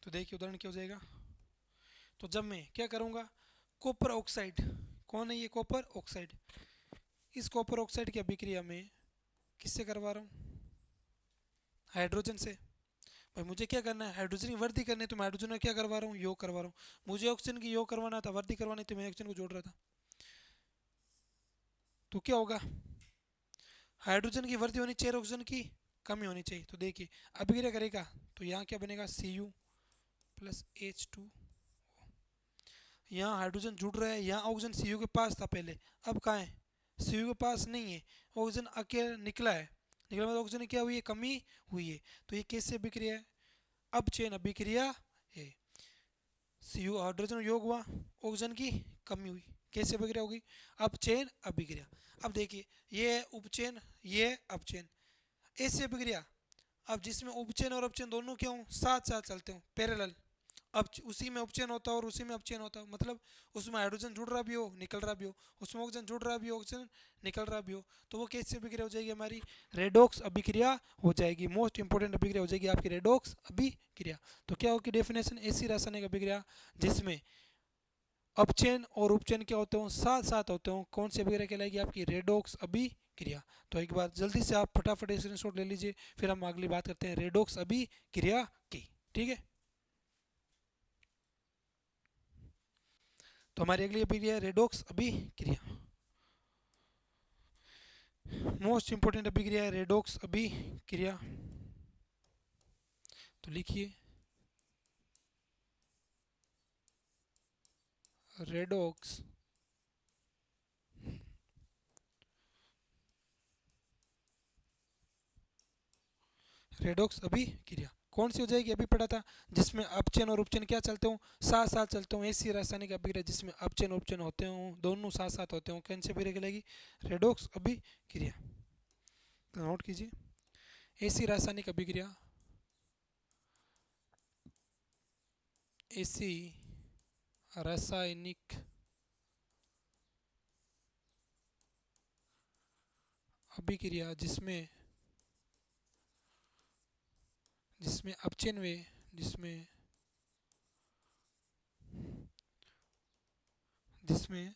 तो देखिए उदाहरण क्या हो जाएगा। तो जब मैं क्या करूँगा, कॉपर ऑक्साइड, कौन है ये कॉपर ऑक्साइड, इस कॉपर ऑक्साइड की अभिक्रिया में किससे करवा रहा हूँ, हाइड्रोजन से। भाई मुझे क्या करना है, हाइड्रोजन की वृद्धि करनी है, तो मैं हाइड्रोजन में क्या करवा रहा हूँ, योग करवा रहा हूँ। मुझे ऑक्सीजन की योग करवाना था, वृद्धि करवानी थी, मैं ऑक्सीजन को जोड़ रहा था। तो क्या होगा, हाइड्रोजन की वृद्धि होनी चाहिए, ऑक्सीजन की कमी होनी चाहिए। तो देखिए अभिक्रिया करेगा तो यहाँ क्या बनेगा, Cu+H2। यहाँ हाइड्रोजन जुड़ रहा है, यहाँ ऑक्सीजन Cu के पास था पहले, अब कहाँ है, Cu के पास नहीं है, ऑक्सीजन अकेला निकला है, निकला मतलब ऑक्सीजन क्या हुई है, कमी हुई है। तो ये कैसे अभिक्रिया है, अपचयन अभिक्रिया है। Cu हाइड्रोजन योग हुआ, ऑक्सीजन की कमी हुई, कैसे अभिक्रिया होगी, अपचयन अभिक्रिया। अब देखिए ये है उपचयन, ये है अपचयन, ऐसी अभिक्रिया अब जिसमें उपचयन और अपचयन दोनों क्या हो, साथ साथ चलते हो, पैरेलल। अब उसी में उपचयन होता है और उसी में अपचयन होता है, मतलब उसमें हाइड्रोजन जुड़ रहा भी हो, निकल रहा भी हो, उसमें ऑक्सीजन जुड़ रहा भी हो, ऑक्सीजन निकल रहा भी हो, तो वो कैसी अभिक्रिया हो जाएगी, हमारी रेडॉक्स अभिक्रिया हो जाएगी। मोस्ट इंपॉर्टेंट अभिक्रिया हो जाएगी आपकी रेडॉक्स अभिक्रिया। तो क्या होगी डेफिनेशन, ऐसी रासायनिक अभिक्रिया जिसमें अपचयन और उपचयन क्या होते हो, साथ साथ होते हो, कौन सी अभिक्रिया कहलाएगी आपकी, रेडॉक्स अभिक्रिया। तो एक बार जल्दी से आप फटाफट स्क्रीनशॉट ले लीजिए, फिर हम अगली बात करते हैं रेडॉक्स अभिक्रिया की। ठीक है, तो हमारी अगली अभिक्रिया है रेडॉक्स अभिक्रिया। मोस्ट इंपोर्टेंट अभिक्रिया है रेडॉक्स अभिक्रिया। तो लिखिए रेडॉक्स रेडॉक्स अभिक्रिया कौन सी हो जाएगी, अभी पढ़ा था, जिसमें अपचयन और उपचयन क्या चलते हो, साथ साथ चलते हो, ऐसी रासायनिक अभिक्रिया जिसमें अपचयन उपचयन होते हो, दोनों साथ साथ होते हो, कौन सी अभिक्रिया कहलाएगी, रेडॉक्स अभिक्रिया। तो नोट कीजिए, ऐसी रासायनिक अभिक्रिया, ऐसी रासायनिक अभिक्रिया जिसमें जिसमें अपचयन वे जिसमें जिसमें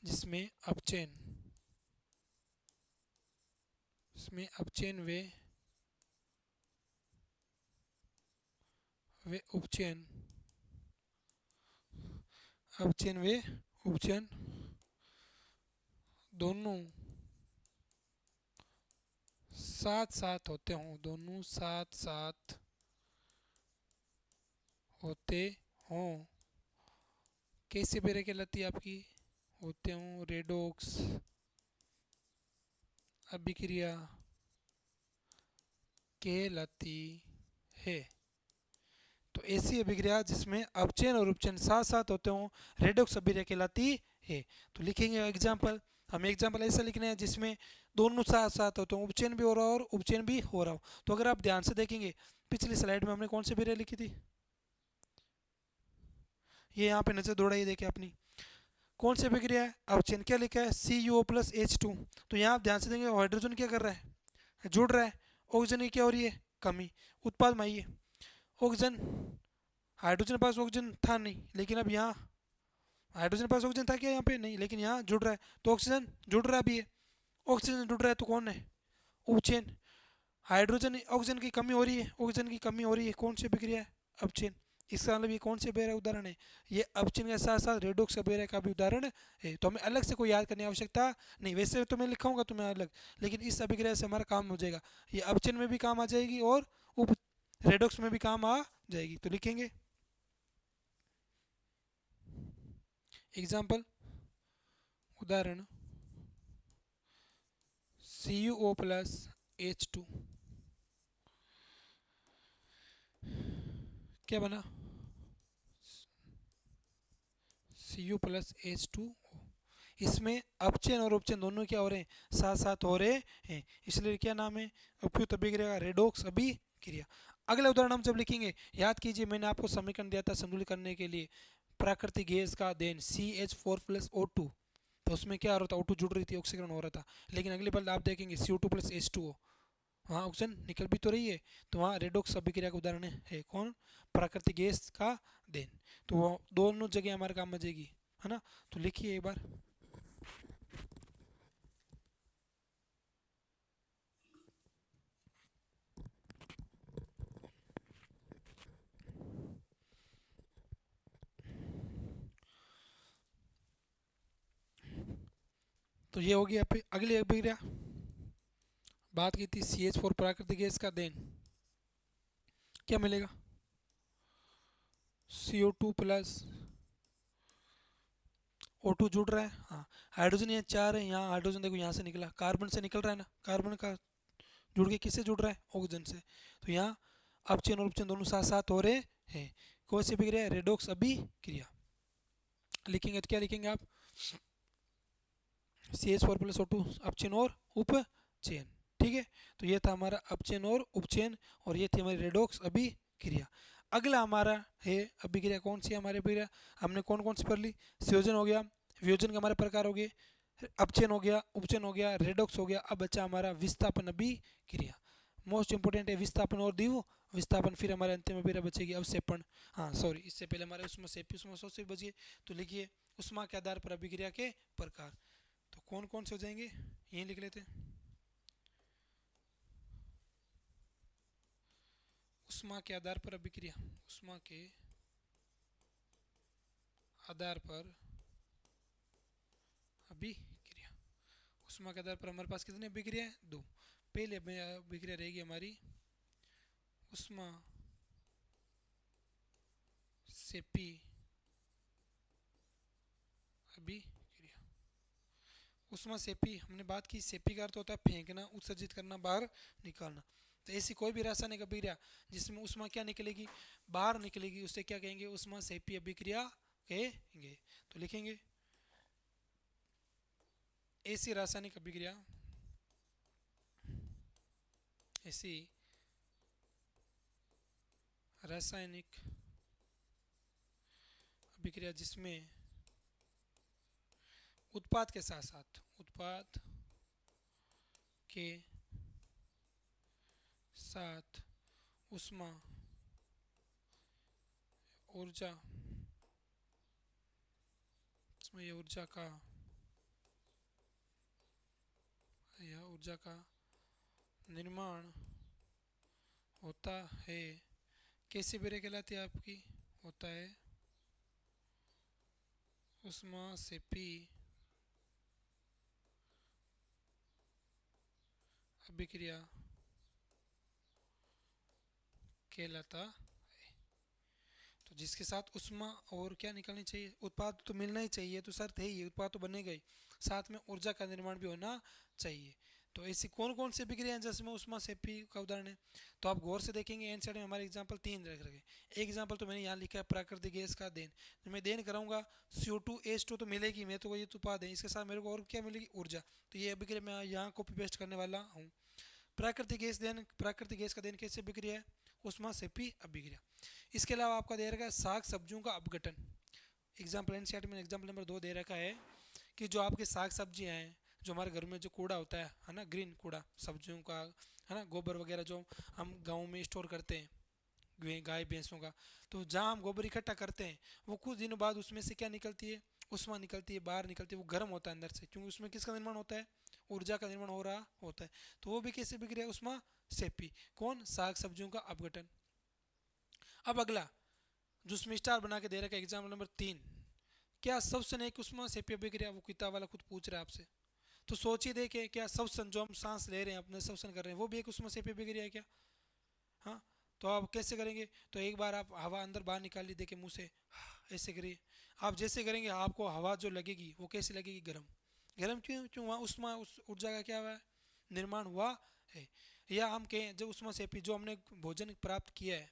जिसमें अपचयन जिसमें अपचयन वे उपचयन अपचयन वे उपचयन दोनों साथ साथ होते हों, दोनों साथ साथ होते हों, कैसी अभिक्रिया कहलाती है आपकी, होते हों, रेडॉक्स अभिक्रिया कहलाती है। तो ऐसी अभिक्रिया जिसमें अपचयन और उपचयन साथ साथ होते हों, रेडॉक्स अभिक्रिया कहलाती है। तो लिखेंगे एग्जाम्पल, हमें एग्जाम्पल ऐसा लिखना है जिसमें दोनों साथ साथ होते हों, उपचयन भी हो रहा हो और उपचयन भी हो रहा हो। तो अगर आप ध्यान से देखेंगे पिछली स्लाइड में हमने कौन सी अभिक्रिया लिखी थी, ये यहाँ पे नजर दौड़ाइए, देखिए अपनी कौन सी अभिक्रिया है, अवचयन, क्या लिखा है Cu+H2। तो यहाँ आप ध्यान से देंगे हाइड्रोजन क्या कर रहा है, जुड़ रहा है, ऑक्सीजन की क्या हो रही है, कमी, उत्पाद में आइए, ऑक्सीजन, हाइड्रोजन के पास ऑक्सीजन था नहीं, लेकिन अब यहाँ हाइड्रोजन के पास ऑक्सीजन था क्या, यहाँ पे नहीं, लेकिन यहाँ जुड़ रहा है, तो ऑक्सीजन जुड़ रहा भी है, ऑक्सीजन जुड़ रहा है तो कौन है, उपचयन, हाइड्रोजन ऑक्सीजन की कमी हो रही है, ऑक्सीजन की कमी हो रही है, कौन सी अभिक्रिया है, अपचयन। इसका मतलब ये कौन से अभिक्रिया उदाहरण है, ये अपचयन के साथ साथ रेडॉक्स अभिक्रिया का भी उदाहरण है। तो हमें अलग से कोई याद करने की आवश्यकता नहीं, वैसे तो मैं लिखाऊंगा तुम्हें अलग, लेकिन इस अभिक्रिया से हमारा काम हो जाएगा, ये अपचयन में भी काम आ जाएगी और उप रेडॉक्स में भी काम आ जाएगी। तो लिखेंगे एग्जाम्पल, उदाहरण CuO+H2 क्या बना, Cu+H2O, इसमें अपचयन और उपचयन दोनों क्या हो रहे हैं, साथ साथ हो रहे हैं, इसलिए क्या नाम है, उपयुक्त अभिक्रिया का रेडॉक्स अभिक्रिया। अगला उदाहरण हम जब लिखेंगे, याद कीजिए मैंने आपको समीकरण दिया था संतुलित करने के लिए, प्राकृतिक गैस का देन CH4+O2, तो उसमें क्या हो रहा था, O2 जुड़ रही थी, ऑक्सीकरण हो रहा था। लेकिन अगली बार आप देखेंगे CO2+H2O, वहाँ ऑक्सीजन निकल भी तो रही है, तो वहाँ रेडॉक्स अभिक्रिया का उदाहरण है कौन, प्राकृतिक गैस का देन। तो वो दोनों जगह हमारे काम आ जाएगी, है ना। तो लिखिए एक बार, तो ये होगी अगली अभिक्रिया, बात की थी CH4 प्राकृतिक गैस का देन, क्या मिलेगा, CO2 + O2 जुड़ रहा है, हाँ, हाइड्रोजन यहाँ 4 है, यहाँ हाइड्रोजन देखो यहाँ से निकला, कार्बन से निकल रहा है ना, कार्बन का जुड़ के किससे जुड़ रहा है, ऑक्सीजन से। तो यहाँ अपचयन और उपचयन दोनों साथ साथ हो रहे हैं, कौन सी अभिक्रिया, रेडॉक्स अभिक्रिया। लिखेंगे तो क्या लिखेंगे आप, CH4+O2 अपचयन और उपचयन, ठीक है। तो ये था हमारा अपचयन और उपचयन, और ये थी हमारी रेडॉक्स अभिक्रिया। अगला हमारा है अभिक्रिया, कौन सी हमारी अभिक्रिया, हमने कौन कौन सी पढ़ ली, संयोजन हो गया, वियोजन के हमारे प्रकार हो गए, अपचयन हो गया, उपचयन हो गया, रेडॉक्स हो गया, अब बचा हमारा विस्थापन अभिक्रिया। मोस्ट इंपोर्टेंट है विस्थापन और द्विव विस्थापन, फिर हमारे अंतिम अभिक्रिया बचेगी अवक्षेपण। हाँ सॉरी, इससे पहले हमारे उसमें सेपी उसमें सोच बचिए, तो लिखिए उष्मा के आधार पर अभिक्रिया के प्रकार, तो कौन कौन से हो जाएंगे, यही लिख लेते हैं, उष्मा के आधार पर अभिक्रिया, उष्मा के आधार पर अभिक्रिया, उष्मा के आधार पर हमारे पास कितनी अभिक्रिया है, दो। पहले अभिक्रिया रहेगी हमारी उष्मा सेपी अभिक्रिया। उष्मा सेपी हमने बात की, सेपी का अर्थ होता है फेंकना, उत्सर्जित करना, बाहर निकालना। तो ऐसी कोई भी रासायनिक अभिक्रिया जिसमें उष्मा क्या निकलेगी, बाहर निकलेगी, उससे क्या कहेंगे, उष्मा सेपी अभिक्रिया कहेंगे। तो लिखेंगे ऐसी रासायनिक अभिक्रिया, ऐसी रासायनिक अभिक्रिया जिसमें उत्पाद के साथ साथ, उत्पाद के साथ उष्मा ऊर्जा, इसमें यह ऊर्जा का, यह ऊर्जा का निर्माण होता है, कैसी अभिक्रिया कहलाती है आपकी, होता है उष्मा सेपी अभिक्रिया कहलाता है। तो जिसके साथ उष्मा और क्या निकलनी चाहिए, उत्पाद तो मिलना ही चाहिए, तो शर्त है ही, उत्पाद तो बनेगा ही, साथ में ऊर्जा का निर्माण भी होना चाहिए। तो ऐसी कौन कौन सी अभिक्रिया हैं जिसमें उष्मा सेपी का उदाहरण है, तो आप गौर से देखेंगे एनसीईआरटी में हमारे एग्जाम्पल 3 रख रखे। एक एग्जाम्पल तो मैंने यहाँ लिखा है, प्राकृतिक गैस का देन, जो मैं देन कराऊंगा CO2H2 तो मिलेगी, मैं तो ये तो उत्पाद है, इसके साथ मेरे को और क्या मिलेगी, ऊर्जा। तो ये अभिक्रिया मैं यहाँ कॉपी पेस्ट करने वाला हूँ। प्राकृतिक गैस देन, प्राकृतिक गैस का देन कैसे अभिक्रिया है, उष्मा सेपी अभिक्रिया। इसके अलावा आपका दे रखा है साग सब्जियों का अपघटन, एग्जाम्पल एनसीईआरटी में एग्जाम्पल नंबर 2 दे रखा है कि जो आपके साग सब्जियां हैं, जो हमारे घर में जो कूड़ा होता है ना, ग्रीन कूड़ा सब्जियों का, है ना, गोबर वगैरह जो हम गाँव में स्टोर करते हैं, गाय भैंसों का, तो जहाँ हम गोबर इकट्ठा करते हैं, वो कुछ दिनों बाद उसमें से क्या निकलती है, उष्मा निकलती है, बाहर निकलती है, वो गर्म होता है अंदर से, क्योंकि उसमें किसका निर्माण होता है, ऊर्जा का निर्माण हो रहा होता है। तो वो भी कैसे बिक रहा है, उष्मा सेपी, कौन, साग सब्जियों का अपघटन। अब अगला जो उसमें स्टार बना के दे रखा है एग्जाम्पल नंबर 3, क्या श्वसन एक उष्मा सेपी अभिक्रिया, वो किताब वाला खुद पूछ रहा है आपसे। तो सोचिए देखे, क्या श्वसन जो हम सांस ले रहे हैं अपने श्वसन कर रहे हैं, वो भी एक उष्मा सेपी अभिक्रिया है क्या, हाँ। तो आप कैसे करेंगे, तो एक बार आप हवा अंदर बाहर निकाल ली देखे मुंह से, ऐसे करिए। आप जैसे करेंगे आपको हवा जो लगेगी वो कैसी लगेगी, गर्म। गर्म क्यों, क्यों, वहाँ उष्मा, उस ऊर्जा का क्या हुआ है, निर्माण हुआ है। या हम कहें जो उष्मा सेपी, जो हमने भोजन प्राप्त किया है,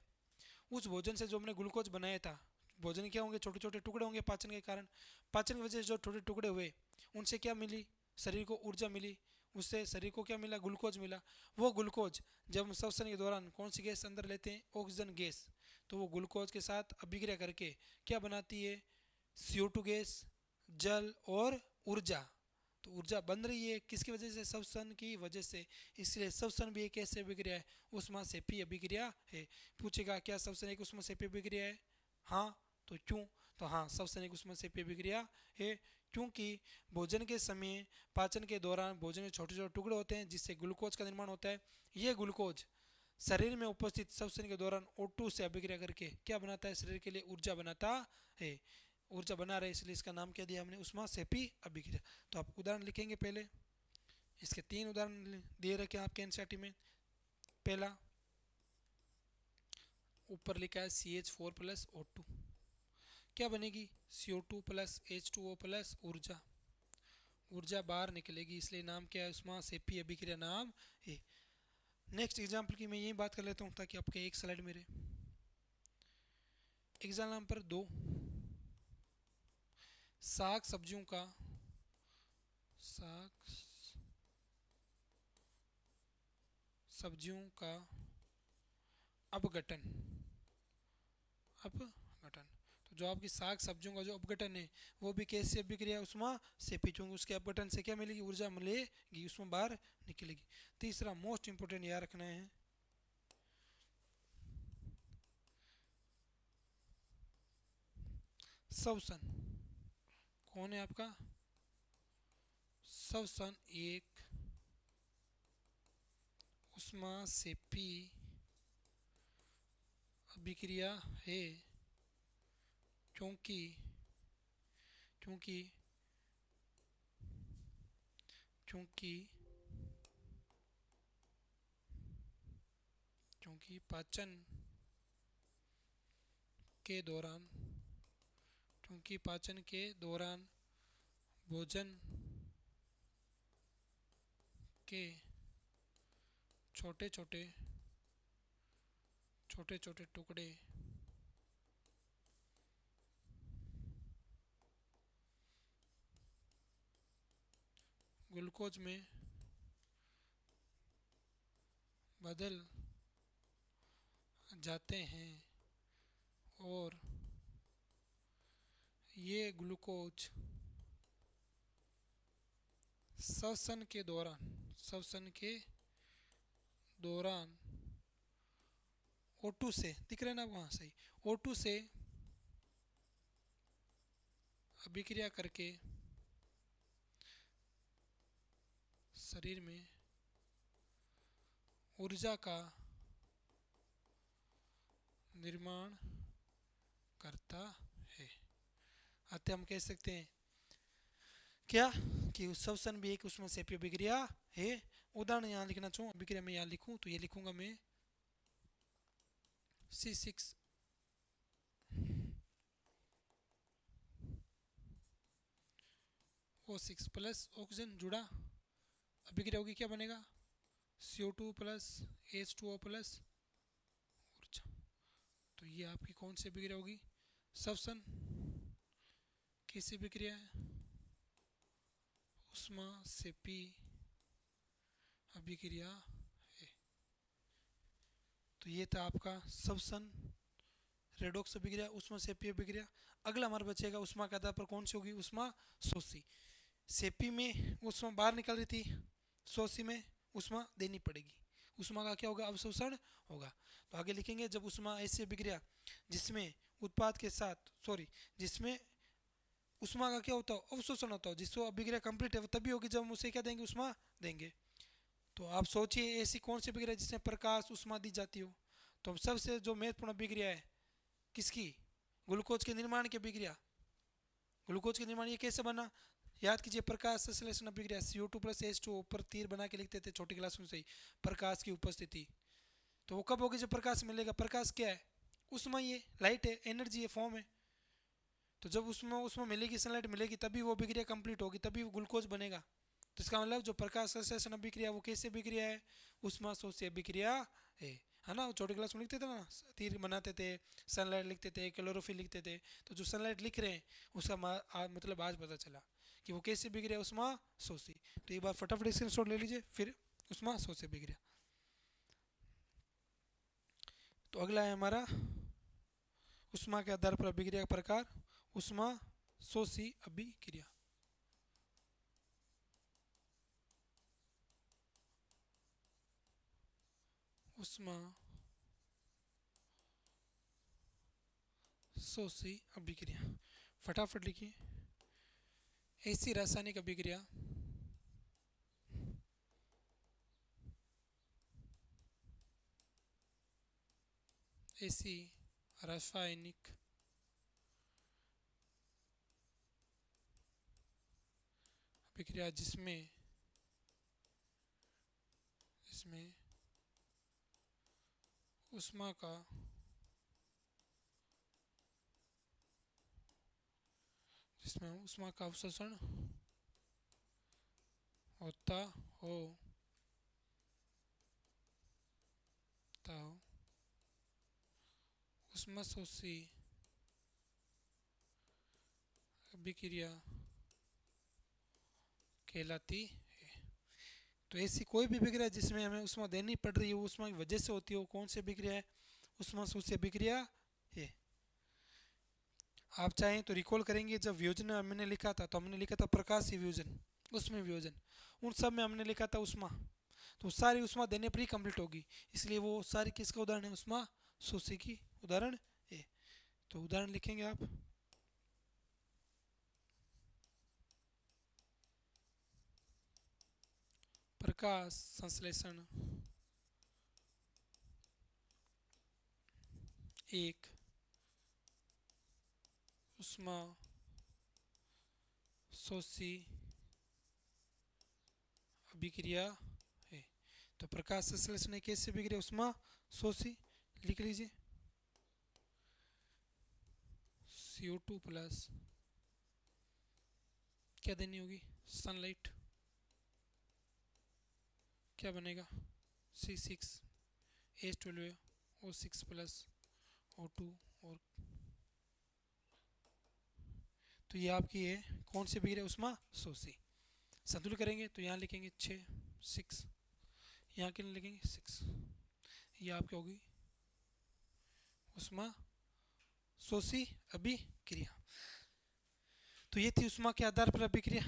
उस भोजन से जो हमने ग्लूकोज बनाया था, भोजन क्या होंगे, छोटे छोटे टुकड़े होंगे पाचन के कारण, पाचन की वजह से जो छोटे टुकड़े हुए, उनसे क्या मिली, शरीर को ऊर्जा मिली, उससे शरीर को क्या मिला, ग्लूकोज मिला। वो ग्लूकोज जब हम श्वसन के दौरान कौन सी गैस अंदर लेते हैं, ऑक्सीजन गैस, तो वो ग्लूकोज के साथ अभिक्रिया करके क्या बनाती है, CO2 गैस, जल और ऊर्जा। तो ऊर्जा बन रही है किसकी वजह से, श्वसन की वजह से। इसलिए श्वसन भी एक ऐसी अभिक्रिया है, ऊष्माक्षेपी अभिक्रिया है। पूछेगा क्या श्वसन एक ऊष्माक्षेपी अभिक्रिया है, हाँ तो क्यों, तो हाँ श्वसन एक ऊष्माक्षेपी अभिक्रिया है, क्योंकि भोजन के समय, पाचन के दौरान भोजन के छोटे छोटे टुकड़े होते हैं जिससे ग्लूकोज का निर्माण होता है। ये ग्लूकोज शरीर में उपस्थित श्वसन के दौरान O2 से अभिक्रिया करके क्या बनाता है, शरीर के लिए ऊर्जा बनाता है, ऊर्जा बना रहे, इसलिए इसका नाम क्या दिया हमने, ऊष्माक्षेपी अभिक्रिया। तो आप उदाहरण लिखेंगे पहले, इसके 3 उदाहरण दे रखे हैं आपके एनसीईआरटी में। पहला ऊपर लिखा है CH4 प्लस O2, क्या बनेगी, CO2 प्लस H2O प्लस ऊर्जा, ऊर्जा बाहर निकलेगी, इसलिए नाम क्या है, ऊष्माक्षेपी अभिक्रिया नाम है। नेक्स्ट एग्जाम्पल की मैं यही बात कर लेता हूँ ताकि आपके एक स्लाइड में रहे। एग्जाम्पल नंबर 2, साग सब्जियों का, साग सब्जियों का अपघटन, अपघटन। तो जो आपकी साग सब्जियों का जो अपघटन है वो भी कैसे अभिक्रिया, ऊष्माक्षेपी, चूंकि उसके अपघटन से क्या मिलेगी, ऊर्जा मिलेगी, उसमें बाहर निकलेगी। तीसरा मोस्ट इंपोर्टेंट याद रखना है, श्वसन, कौन है आपका, श्वसन एक ऊष्माक्षेपी अभिक्रिया है, क्योंकि क्योंकि क्योंकि क्योंकि पाचन के दौरान, क्योंकि पाचन के दौरान भोजन के छोटे छोटे छोटे छोटे टुकड़े ग्लूकोज में बदल जाते हैं और ये ग्लूकोज श्वसन के दौरान O2 से, दिख रहा है ना वहाँ सही, O2 से अभिक्रिया करके शरीर में ऊर्जा का निर्माण करता है। अतः हम कह सकते हैं क्या कि श्वसन भी एक ऊष्माक्षेपी अभिक्रिया है। उदाहरण यहाँ लिखना चाहूँ, अभिक्रिया में यहाँ लिखूँ तो ये लिखूंगा मैं C6 O6 प्लस ऑक्सीजन जुड़ा, अभिक्रिया होगी, क्या बनेगा, CO2 प्लस H2O प्लस ऊर्जा। तो ये आपकी कौन सी अभिक्रिया होगी, श्वसन कैसी अभिक्रिया है, ऊष्माक्षेपी अभिक्रिया है। तो ये था आपका श्वसन, रेडॉक्स अभिक्रिया, ऊष्माक्षेपी अभिक्रिया। अगला हमारा बचेगा ऊष्मा के आधार पर कौन सी होगी, ऊष्मा शोषी। सेपी में ऊष्मा बाहर निकल रही थी, शोषी में ऊष्मा देनी पड़ेगी, ऊष्मा का क्या होगा, अवशोषण होगा। तो आगे लिखेंगे जब ऊष्मा ऐसी अभिक्रिया जिसमें उत्पाद के साथ जिसमें ऊष्मा का क्या होता है, अवशोषण होता है, जिसको अभिक्रिया कंप्लीट है वो तभी होगी जब हम उसे क्या देंगे, ऊष्मा देंगे। तो आप सोचिए ऐसी कौन सी अभिक्रिया जिसमें प्रकाश ऊष्मा दी जाती हो। तो सबसे जो महत्वपूर्ण अभिक्रिया है किसकी, ग्लूकोज के निर्माण की अभिक्रिया। ग्लूकोज के निर्माण ये कैसे बना, याद कीजिए, प्रकाश संश्लेषण अभिक्रिया, CO2 प्लस H2O, ऊपर तीर बना के लिखते थे छोटी क्लास में से ही, प्रकाश की उपस्थिति। तो वो कब होगी, जब प्रकाश मिलेगा। प्रकाश क्या है, ऊष्मा ही है, लाइट है, एनर्जी है, फॉर्म है। तो जब उसमें उसमें मिलेगी, सनलाइट मिलेगी, तभी वो अभिक्रिया कंप्लीट होगी, तभी वो ग्लूकोज बनेगा। तो इसका मतलब जो प्रकाश संश्लेषण अभिक्रिया वो कैसी अभिक्रिया है, ऊष्मा शोषी अभिक्रिया है ना। छोटे क्लास में लिखते थे ना, तीर बनाते थे, सनलाइट लिखते थे, क्लोरोफिल लिखते थे। तो जो सनलाइट लिख रहे हैं उसका मतलब आज पता चला कि वो कैसे बिगड़ा, उष्मा शोषी। तो एक बार फटाफट स्क्रीनशॉट ले लीजिए, फिर उष्मा शोषी बिगड़ा। तो अगला है हमारा उष्मा के आधार पर अभिक्रिया का प्रकार, उष्मा शोषी अभिक्रिया। उष्मा शोषी अभिक्रिया, फटाफट लिखिए। ऐसी रासायनिक अभिक्रिया ऐसी रासायनिक अभिक्रिया जिसमें इसमें उष्मा का अवशोषण होता हो उष्मा शोषी अभिक्रिया कहलाती है। तो ऐसी कोई भी अभिक्रिया जिसमें हमें उष्मा देनी पड़ रही है, वो उष्मा की वजह से होती है, वो कौन सी अभिक्रिया है, उष्मा शोषी अभिक्रिया है। आप चाहें तो रिकॉल करेंगे, जब वियोजन हमने लिखा था तो हमने लिखा था प्रकाशीय वियोजन, उसमें वियोजन, उन सब में हमने लिखा था उष्मा। तो सारी उष्मा देने पर ही कंप्लीट होगी, इसलिए वो सारी किसका उदाहरण है, उष्मा शोषी की उदाहरण है। तो उदाहरण लिखेंगे आप, प्रकाश संश्लेषण एक उष्मा शोषी अभिक्रिया है। तो प्रकाश संश्लेषण कैसे अभिक्रिया, उष्मा शोषी, लिख लीजिए। CO2 प्लस क्या देनी होगी, सनलाइट, क्या बनेगा C6H12O6 प्लस O2 और तो ये आपकी है कौन सी अभिक्रिया, उष्मा शोषी। संतुलित करेंगे तो यहाँ लिखेंगे 6, यहाँ के लिए लिखेंगे 6, ये आपकी होगी उष्मा शोषी अभिक्रिया। तो ये थी उष्मा के आधार पर अभिक्रिया।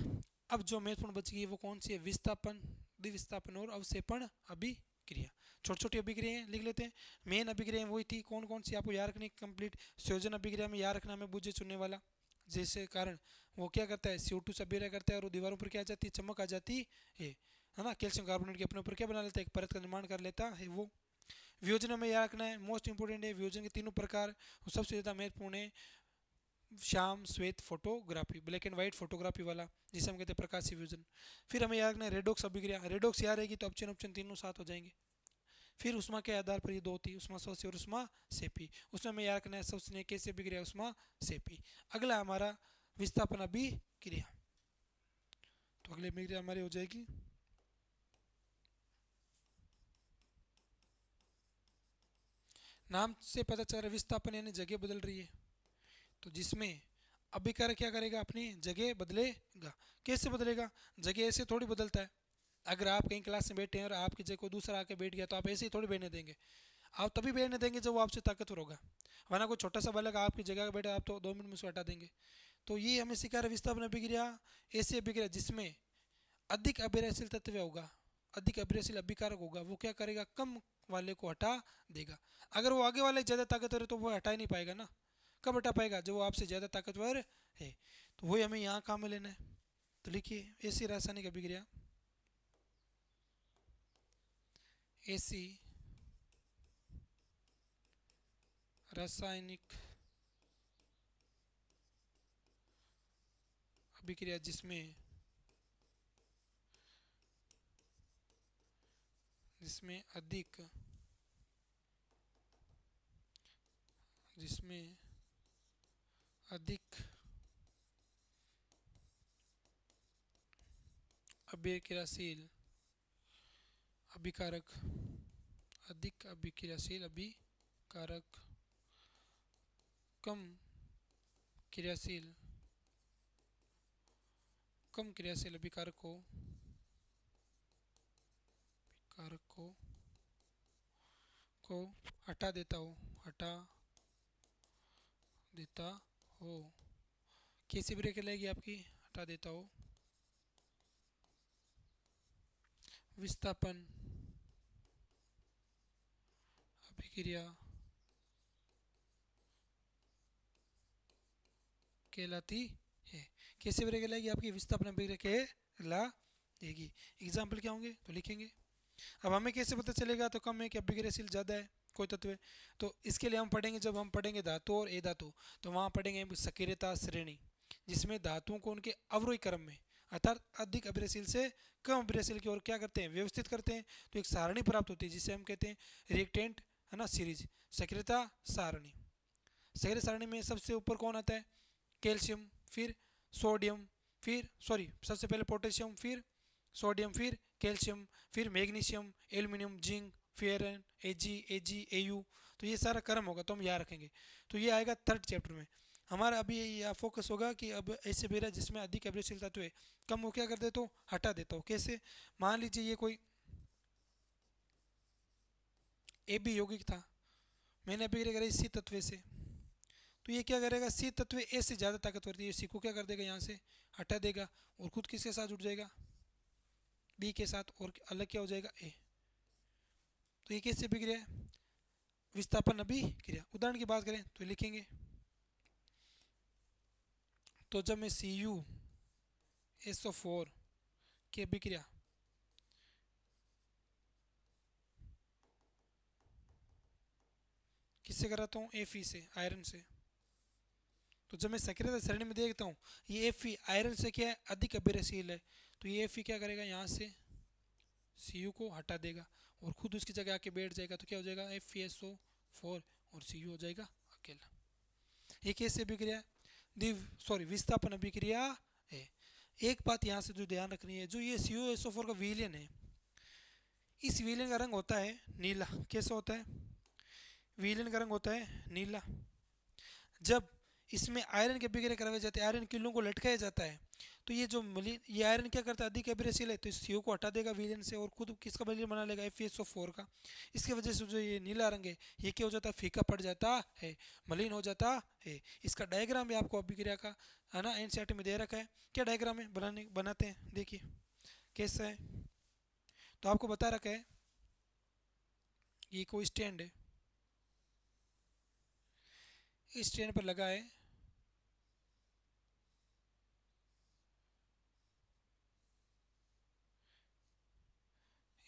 अब जो महत्वपूर्ण बच गई है वो कौन सी है, विस्थापन, द्विविस्थापन और अवक्षेपण अभिक्रिया। छोटी छोटी अभिक्रियाएं लिख लेते हैं। मेन अभिक्रिया वही थी, कौन कौन सी आपको याद रखनी कंप्लीट। संयोजन अभिक्रिया में याद रखना, में बुझे चुनने वाला, जैसे कारण वो क्या करता है, CO2 से अभिक्रिया करता है और दीवारों पर क्या आ जाती है, चमक आ जाती है ना। कैल्शियम कार्बोनेट के अपने ऊपर क्या बना लेता है, एक परत का निर्माण कर लेता है वो। वियोजन में याद रखना है, मोस्ट इंपोर्टेंट है वियोजन के तीनों प्रकार, सबसे ज़्यादा महत्वपूर्ण है श्याम श्वेत photography, black and white photography वाला, जिसे हम कहते हैं प्रकाशीय वियोजन। फिर हमें याद रखना है रेडॉक्स अभिक्रिया, रेडॉक्स याद रहेगी तो ऑप्शन ऑप्शन तीनों साथ हो जाएंगे। फिर उष्मा के आधार पर ये दो थी, उष्मा शोषी और उष्मा सेपी। उसमें हमें याद रखना है शोषण कैसे अभिक्रिया, उष्मा सेपी। अगला हमारा विस्थापन अभिक्रिया। तो अगली अभिक्रिया हमारी हो जाएगी नाम से पता चल रहा है विस्थापन यानी जगह बदल रही है। तो जिसमें अभिकारक क्या करेगा, अपनी जगह बदलेगा। कैसे बदलेगा, जगह ऐसे थोड़ी बदलता है। अगर आप कहीं क्लास में बैठे हैं और आपकी जगह को दूसरा आके बैठ गया तो आप ऐसे ही थोड़ी बैठने देंगे, आप तभी बैठने देंगे जब वो आपसे ताकतवर होगा। वरना कोई छोटा सा बालक आपकी जगह पर बैठा, आप तो 2 मिनट में उसे हटा देंगे। तो ये हमें सिखा रहा है विस्थापन अभिक्रिया, ऐसी अभिक्रिया जिसमें अधिक अभिक्रियाशील तत्व होगा, अधिक अभिक्रियाशील अभिकारक होगा, वो क्या करेगा, कम वाले को हटा देगा। अगर वो आगे वाले ज़्यादा ताकतवर है तो वो हटा ही नहीं पाएगा ना, कब हटा पाएगा, जब वो आपसे ज़्यादा ताकतवर है। तो वही हमें यहाँ काम में लेना है। तो लिखिए ऐसी रासायनिक अभिक्रिया, ऐसी रासायनिक अभिक्रिया जिसमें जिसमें अधिक जिसमें अधिक अभिक्रियाशील अभिकारक, अधिक अभिक्रियाशील अभिकारक, कम क्रियाशील कम क्रियाशील अभिकारक को हटा देता हो, हटा देता हो। कैसी ब्रेक लगेगी आपकी? हटा देता हो। विस्थापन अभिक्रिया कहलाती है। कैसे ब्रेक लगेगी आपकी? विस्थापन अभिक्रिया कहलाएगी। एग्जाम्पल क्या होंगे तो लिखेंगे। अब हमें कैसे पता चलेगा तो कम है कि अभिक्रियाशील ज़्यादा है कोई तत्व है? तो इसके लिए हम पढ़ेंगे, जब हम पढ़ेंगे धातु और अधातु, तो वहाँ पढ़ेंगे सक्रियता श्रेणी, जिसमें धातुओं को उनके अवरोही क्रम में अर्थात अधिक अभिक्रियाशील से कम अभिक्रियाशील की ओर क्या करते हैं? व्यवस्थित करते हैं। तो एक सारणी प्राप्त होती है जिसे हम कहते हैं रिएक्टेंट, है ना, सीरीज, सक्रियता सारणी। सक्रिय सारणी में सबसे ऊपर कौन आता है? कैल्शियम, फिर सोडियम, फिर सॉरी सबसे पहले पोटेशियम, फिर सोडियम, फिर कैल्शियम, फिर मैग्नीशियम, एल्यूमिनियम, जिंक, फेरन, एजी, एयू। तो ये सारा क्रम होगा तो हम याद रखेंगे। तो ये आएगा थर्ड चैप्टर में हमारा। अभी यह फोकस होगा कि अब ऐसे बेरा जिसमें अधिक अभिक्रियाशीलता तो है, कम वो क्या कर देता हूँ? हटा देता हूँ। कैसे? मान लीजिए ये कोई ए बी यौगिक था, मैंने अभिक्रिया कराई सी तत्व से, तो ये क्या करेगा? सी तत्व ए से ज़्यादा ताकतवर थी, ये सी को क्या कर देगा? यहाँ से हटा देगा और खुद किसके साथ जुड़ जाएगा? बी के साथ, और अलग क्या हो जाएगा? ए। तो ये कैसे अभिक्रिया है? विस्थापन अभिक्रिया। उदाहरण की बात करें तो लिखेंगे, तो जब मैं CuSO4 की अभिक्रिया किससे कराता हूँ? Fe से, आयरन से। तो जब मैं सक्रियता श्रेणी में देखता हूँ ये Fe आयरन से क्या है? अधिक अभिक्रियाशील है, तो ये Fe क्या करेगा? यहाँ से Cu को हटा देगा और खुद उसकी जगह आके बैठ जाएगा। तो क्या हो जाएगा? FeSO4 और Cu हो जाएगा अकेला। ये कैसे अभिक्रिया है? विस्थापन अभिक्रिया है। एक बात यहाँ से जो ध्यान रखनी है, जो ये CuSO4 का विलयन है, इस विलयन का रंग होता है नीला। कैसा होता है? विलयन का रंग होता है नीला। जब इसमें आयरन के अभिक्रिया करवाए जाते हैं, आयरन किरणों को लटकाया जाता है, तो ये जो मलिन, ये आयरन क्या करता है? अधिक अभिक्रियाशील है, तो इस CO को हटा देगा विलयन से और खुद किसका विलयन बना लेगा? FeSO4 का। इसकी वजह से जो ये नीला रंग है ये क्या हो जाता है? फीका पड़ जाता है, मलिन हो जाता है। इसका डायग्राम भी आपको अभिक्रिया का, है ना, NCERT में दे रखा है। क्या डायग्राम है? बनाते हैं, देखिए कैसा है। तो आपको बता रखा है ये कोई स्टैंड है, इस स्टैंड पर लगा है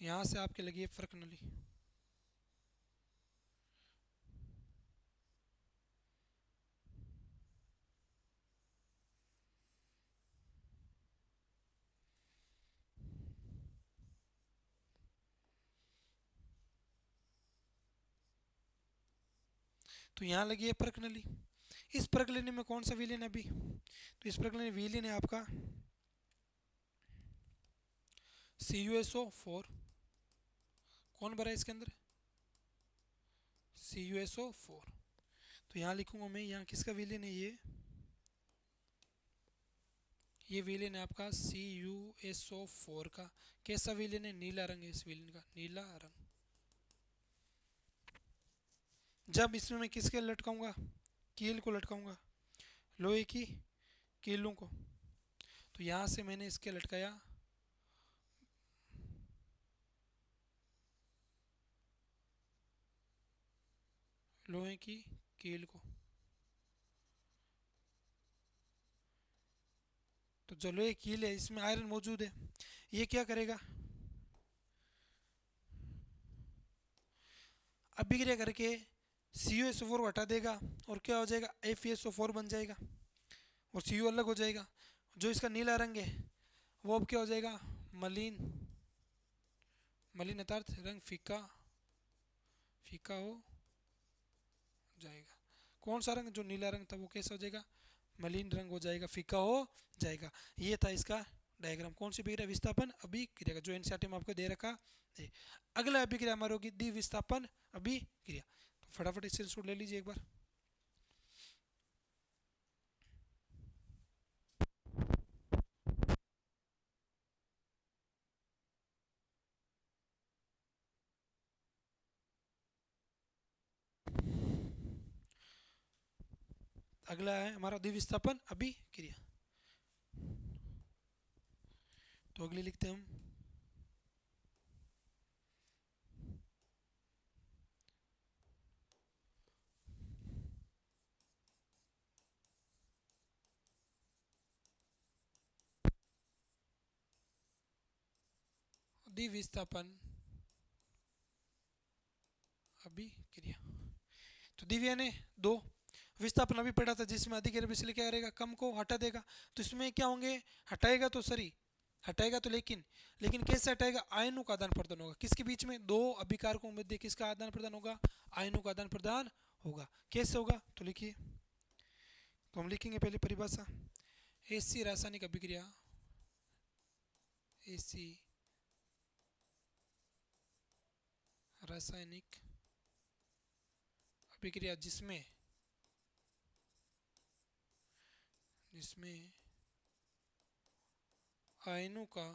यहाँ से आपके लगी है फर्क नली। तो यहाँ लगी है परख नली। इस परख नली में कौन सा विलेन है अभी? तो इस परख नली विलेन है आपका CuSO4। कौन भरा है इसके अंदर? CuSO4। तो यहाँ लिखूंगा मैं, यहाँ किसका विलेन है? ये विलेन है आपका CuSO4 का। कैसा विलेन है? नीला रंग है इस विलेन का, नीला रंग। जब इसमें मैं किसके लटकाऊंगा? कील को लटकाऊंगा, लोहे की कीलों को। तो यहाँ से मैंने इसके लटकाया लोहे की कील को। तो जो लोहे की कील है इसमें आयरन मौजूद है, ये क्या करेगा? अभिक्रिया करके CuSO4 को हटा देगा और क्या हो जाएगा? FeSO4 बन जाएगा और Cu अलग हो जाएगा। जो इसका नीला रंग है वो अब क्या हो जाएगा? मलिन। मलिन अर्थात रंग फीका, फीका हो जाएगा। कौन सा रंग? जो नीला रंग था वो कैसा हो जाएगा? मलिन रंग हो जाएगा, फीका हो जाएगा। ये था इसका डायग्राम। कौन सी अभिक्रिया? विस्थापन अभिक्रिया का, जो NCERT में आपको दे रखा है। अगला अभिक्रिया हमारी होगी द्विविस्थापन अभिक्रिया। तो फटाफट इससे स्क्रीनशॉट ले लीजिए एक बार। अगला है हमारा द्विविस्थापन अभिक्रिया। तो अगली लिखते हैं हम द्विविस्थापन अभिक्रिया। तो द्विवीय ने दो, विस्थापन अभी पढ़ा था जिसमें अधिक इसलिए क्या करेगा, कम को हटा देगा। तो इसमें क्या होंगे, हटाएगा तो सरी हटाएगा तो लेकिन लेकिन कैसे हटाएगा, आयनों का आदान प्रदान होगा। किसके बीच में, दो अभिकारकों के मध्य किसका आदान प्रदान होगा, आयनों का आदान प्रदान होगा। कैसे होगा तो लिखिए, तो हम लिखेंगे पहले परिभाषा, ऐसी रासायनिक अभिक्रिया, ऐसी रासायनिक अभिक्रिया जिसमें जिसमें आयनों का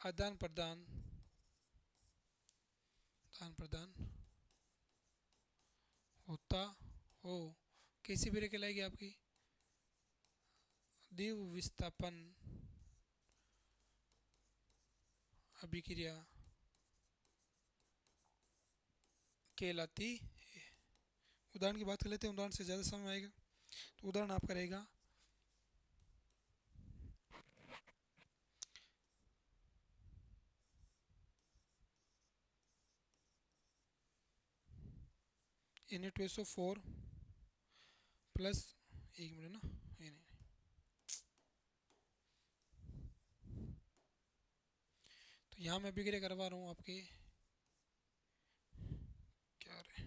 आदान प्रदान होता हो, कैसी अभिक्रिया कहलाएगी आपकी, द्विविस्थापन अभिक्रिया कहलाती है। उदाहरण की बात कर लेते हैं, उदाहरण से ज़्यादा समझ आएगा। तो उदाहरण आपका रहेगा, Na2SO4 प्लस, एक मिनट ना, ये नहीं, तो यहाँ मैं अभिक्रिया करवा रहा हूँ आपके, क्या रहे,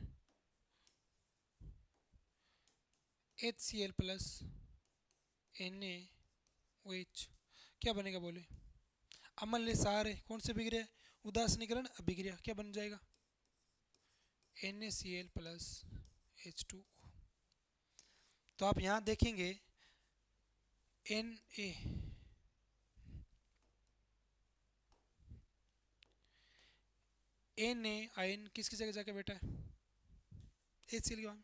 HCl प्लस NaOH, क्या बनेगा बोले, अम्ल सार है, कौन सी अभिक्रिया, उदासीनीकरण अभिक्रिया, क्या बन जाएगा, NaCl प्लस H2O। तो आप यहाँ देखेंगे Na आयन किसकी जगह जाके बैठा है, HCl के में,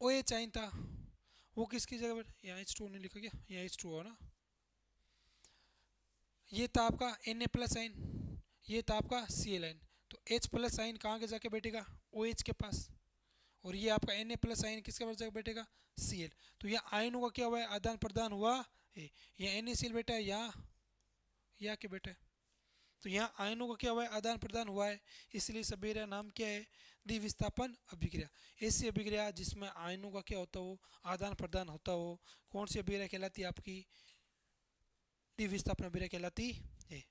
OH आयन था वो किसकी जगह बैठा, यहाँ H2O नहीं लिखा, क्या यहाँ H2O ना, ये था आपका Na प्लस आयन, ये था आपका Cl आयन। तो H प्लस आयन कहाँ के जाके बैठेगा, OH के पास, और ये आपका Na प्लस आयन किसके पास जाके बैठेगा, Cl। तो यहाँ आयनों का क्या हुआ है, आदान प्रदान हुआ है। यहाँ NaCl बैठा है, यहाँ के बैठा है, तो यहाँ आयनों का क्या हुआ है, आदान प्रदान हुआ है। इसलिए इस अभिक्रिया नाम क्या है, द्विविस्थापन अभिक्रिया। ऐसी अभिक्रिया जिसमें आयनों का क्या होता हो, आदान प्रदान होता हो, कौन सी अभिक्रिया कहलाती है आपकी, द्विविस्थापन अभिक्रिया कहलाती है।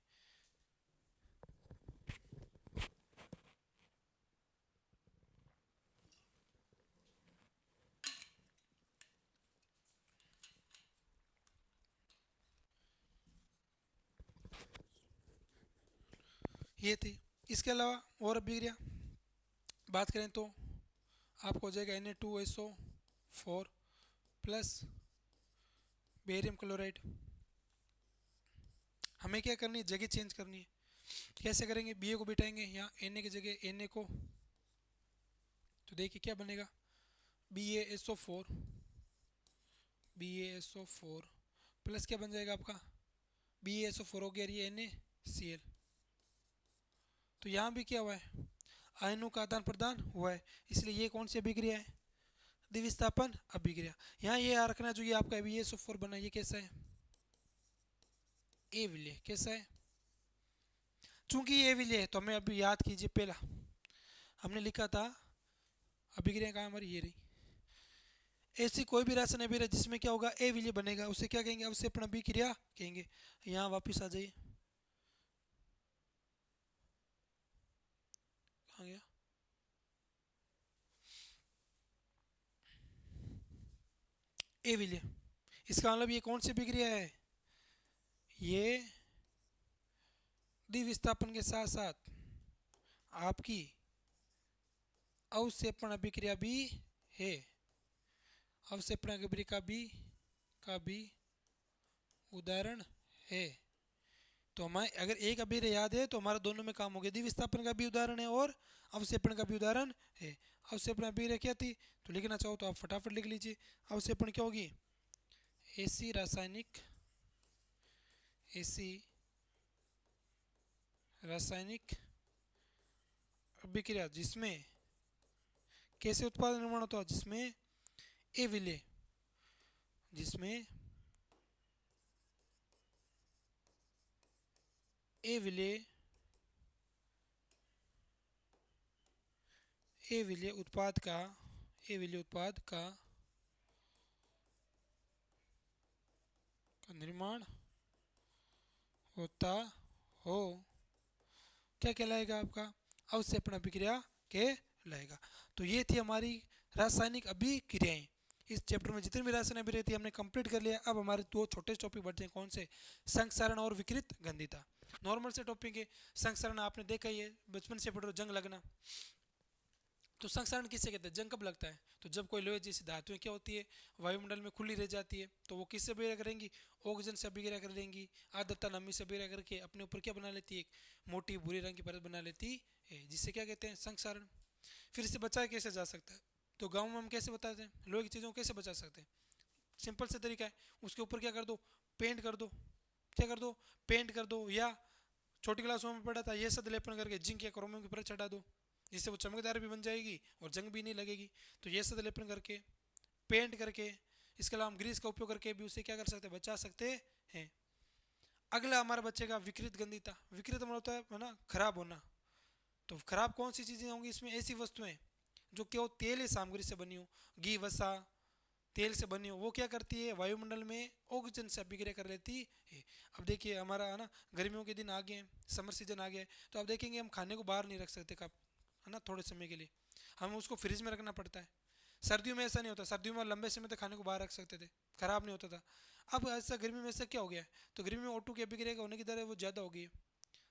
ये थी। इसके अलावा और अभिक्रिया बात करें तो आपको हो जाएगा Na2SO4 प्लस बेरियम क्लोराइड। हमें क्या करनी है, जगह चेंज करनी है। कैसे करेंगे, बी को बिठाएंगे यहाँ Na की जगह Na को, तो देखिए क्या बनेगा, BaSO4 प्लस क्या बन जाएगा आपका, BaSO4 हो गया, ये NaCl। तो यहाँ भी क्या हुआ है, आयनों का आदान प्रदान हुआ है। इसलिए ये कौन सी अभिक्रिया है, द्विविस्थापन अभिक्रिया। यहाँ ये याद रखना जो ये आपका BaSO4 बना, ये कैसा है, ए विलय। कैसा है, चूंकि ये विलय है तो हमें अभी याद कीजिए, पहला हमने लिखा था अभिक्रिया कहाँ हमारी, ये रही। ऐसी कोई भी रासायनिक अभिक्रिया जिसमें क्या होगा, ए विलय बनेगा, उसे क्या कहेंगे, अवक्षेपण अभिक्रिया कहेंगे। यहाँ वापिस आ जाइए, कहाँ गया, ए विलय। इसका मतलब ये कौन सी अभिक्रिया है, ये द्विविस्थापन के साथ साथ आपकी अवक्षेपण अभिक्रिया भी है। अवक्षेपण अभिक्रिया का भी उदाहरण है। तो हमारे अगर एक अभिक्रिया याद है तो हमारा दोनों में काम हो गया, द्विविस्थापन का भी उदाहरण है और अवक्षेपण का भी उदाहरण है। अवक्षेपण अभिक्रिया क्या थी, तो लिखना चाहो तो आप फटाफट लिख लीजिए। अवक्षेपण क्या होगी, ऐसी रासायनिक अभिक्रिया जिसमें कैसे उत्पाद निर्माण होता है, जिसमें अविलेय उत्पाद का निर्माण होता हो, क्या कहलाएगा आपका, अवक्षेपण अभिक्रिया कहलाएगा। तो ये थी हमारी रासायनिक अभिक्रियाएं। इस चैप्टर में जितनी भी रासायनिक अभिक्रिया थी हमने कंप्लीट कर लिया। अब हमारे दो छोटे टॉपिक बढ़ते हैं, कौन से, संक्षारण और विकृत गंधिता। नॉर्मल से टॉपिक है। संक्षारण आपने देखा ही है, बचपन से पढ़ रहे हो, जंग लगना। तो संक्षारण किससे कहते हैं, जंग कब लगता है, तो जब कोई लोहे जैसी धातुएं क्या होती है, वायुमंडल में खुली रह जाती है, तो वो किससे अभिक्रिया करेंगी, ऑक्सीजन से अभिक्रिया करेंगी, आर्द्रता नमी से अभिक्रिया करके अपने ऊपर क्या बना लेती है, एक मोटी भूरे रंग की परत बना लेती है, जिससे क्या कहते हैं, संक्षारण। फिर इसे बचाया कैसे जा सकता है, तो गाँव में हम कैसे बताते हैं, लोहे की चीज़ों को कैसे बचा सकते हैं, सिंपल से तरीका है, उसके ऊपर क्या कर दो, पेंट कर दो, क्या कर दो, पेंट कर दो, या छोटी क्लासों में पढ़ा था ये सद लेपन करके जिंक या क्रोमियम की परत चढ़ा दो, जिससे वो चमकदार भी बन जाएगी और जंग भी नहीं लगेगी। तो ये सद लेपन करके, पेंट करके, इसके अलावा हम ग्रीस का उपयोग करके भी उसे क्या कर सकते हैं, बचा सकते हैं। अगला हमारा बचेगा विकृत गंधिता। विकृत मतलब होता है ना, खराब होना। तो खराब कौन सी चीज़ें होंगी इसमें, ऐसी वस्तुएं जो केवल तेल सामग्री से बनी हो, घी वसा तेल से बनी हो, वो क्या करती है, वायुमंडल में ऑक्सीजन से अभिक्रिया कर लेती है। अब देखिए हमारा है ना, गर्मियों के दिन आ गए हैं, समर सीजन आ गया है, तो अब देखेंगे हम खाने को बाहर नहीं रख सकते कब, है ना, थोड़े समय के लिए हमें उसको फ्रिज में रखना पड़ता है। सर्दियों में ऐसा नहीं होता, सर्दियों में लंबे समय तक खाने को बाहर रख सकते थे, खराब नहीं होता था। अब ऐसा गर्मी में ऐसा क्या हो गया है, तो गर्मी में O2 की अभिक्रिया होने की दर है वो ज़्यादा हो गई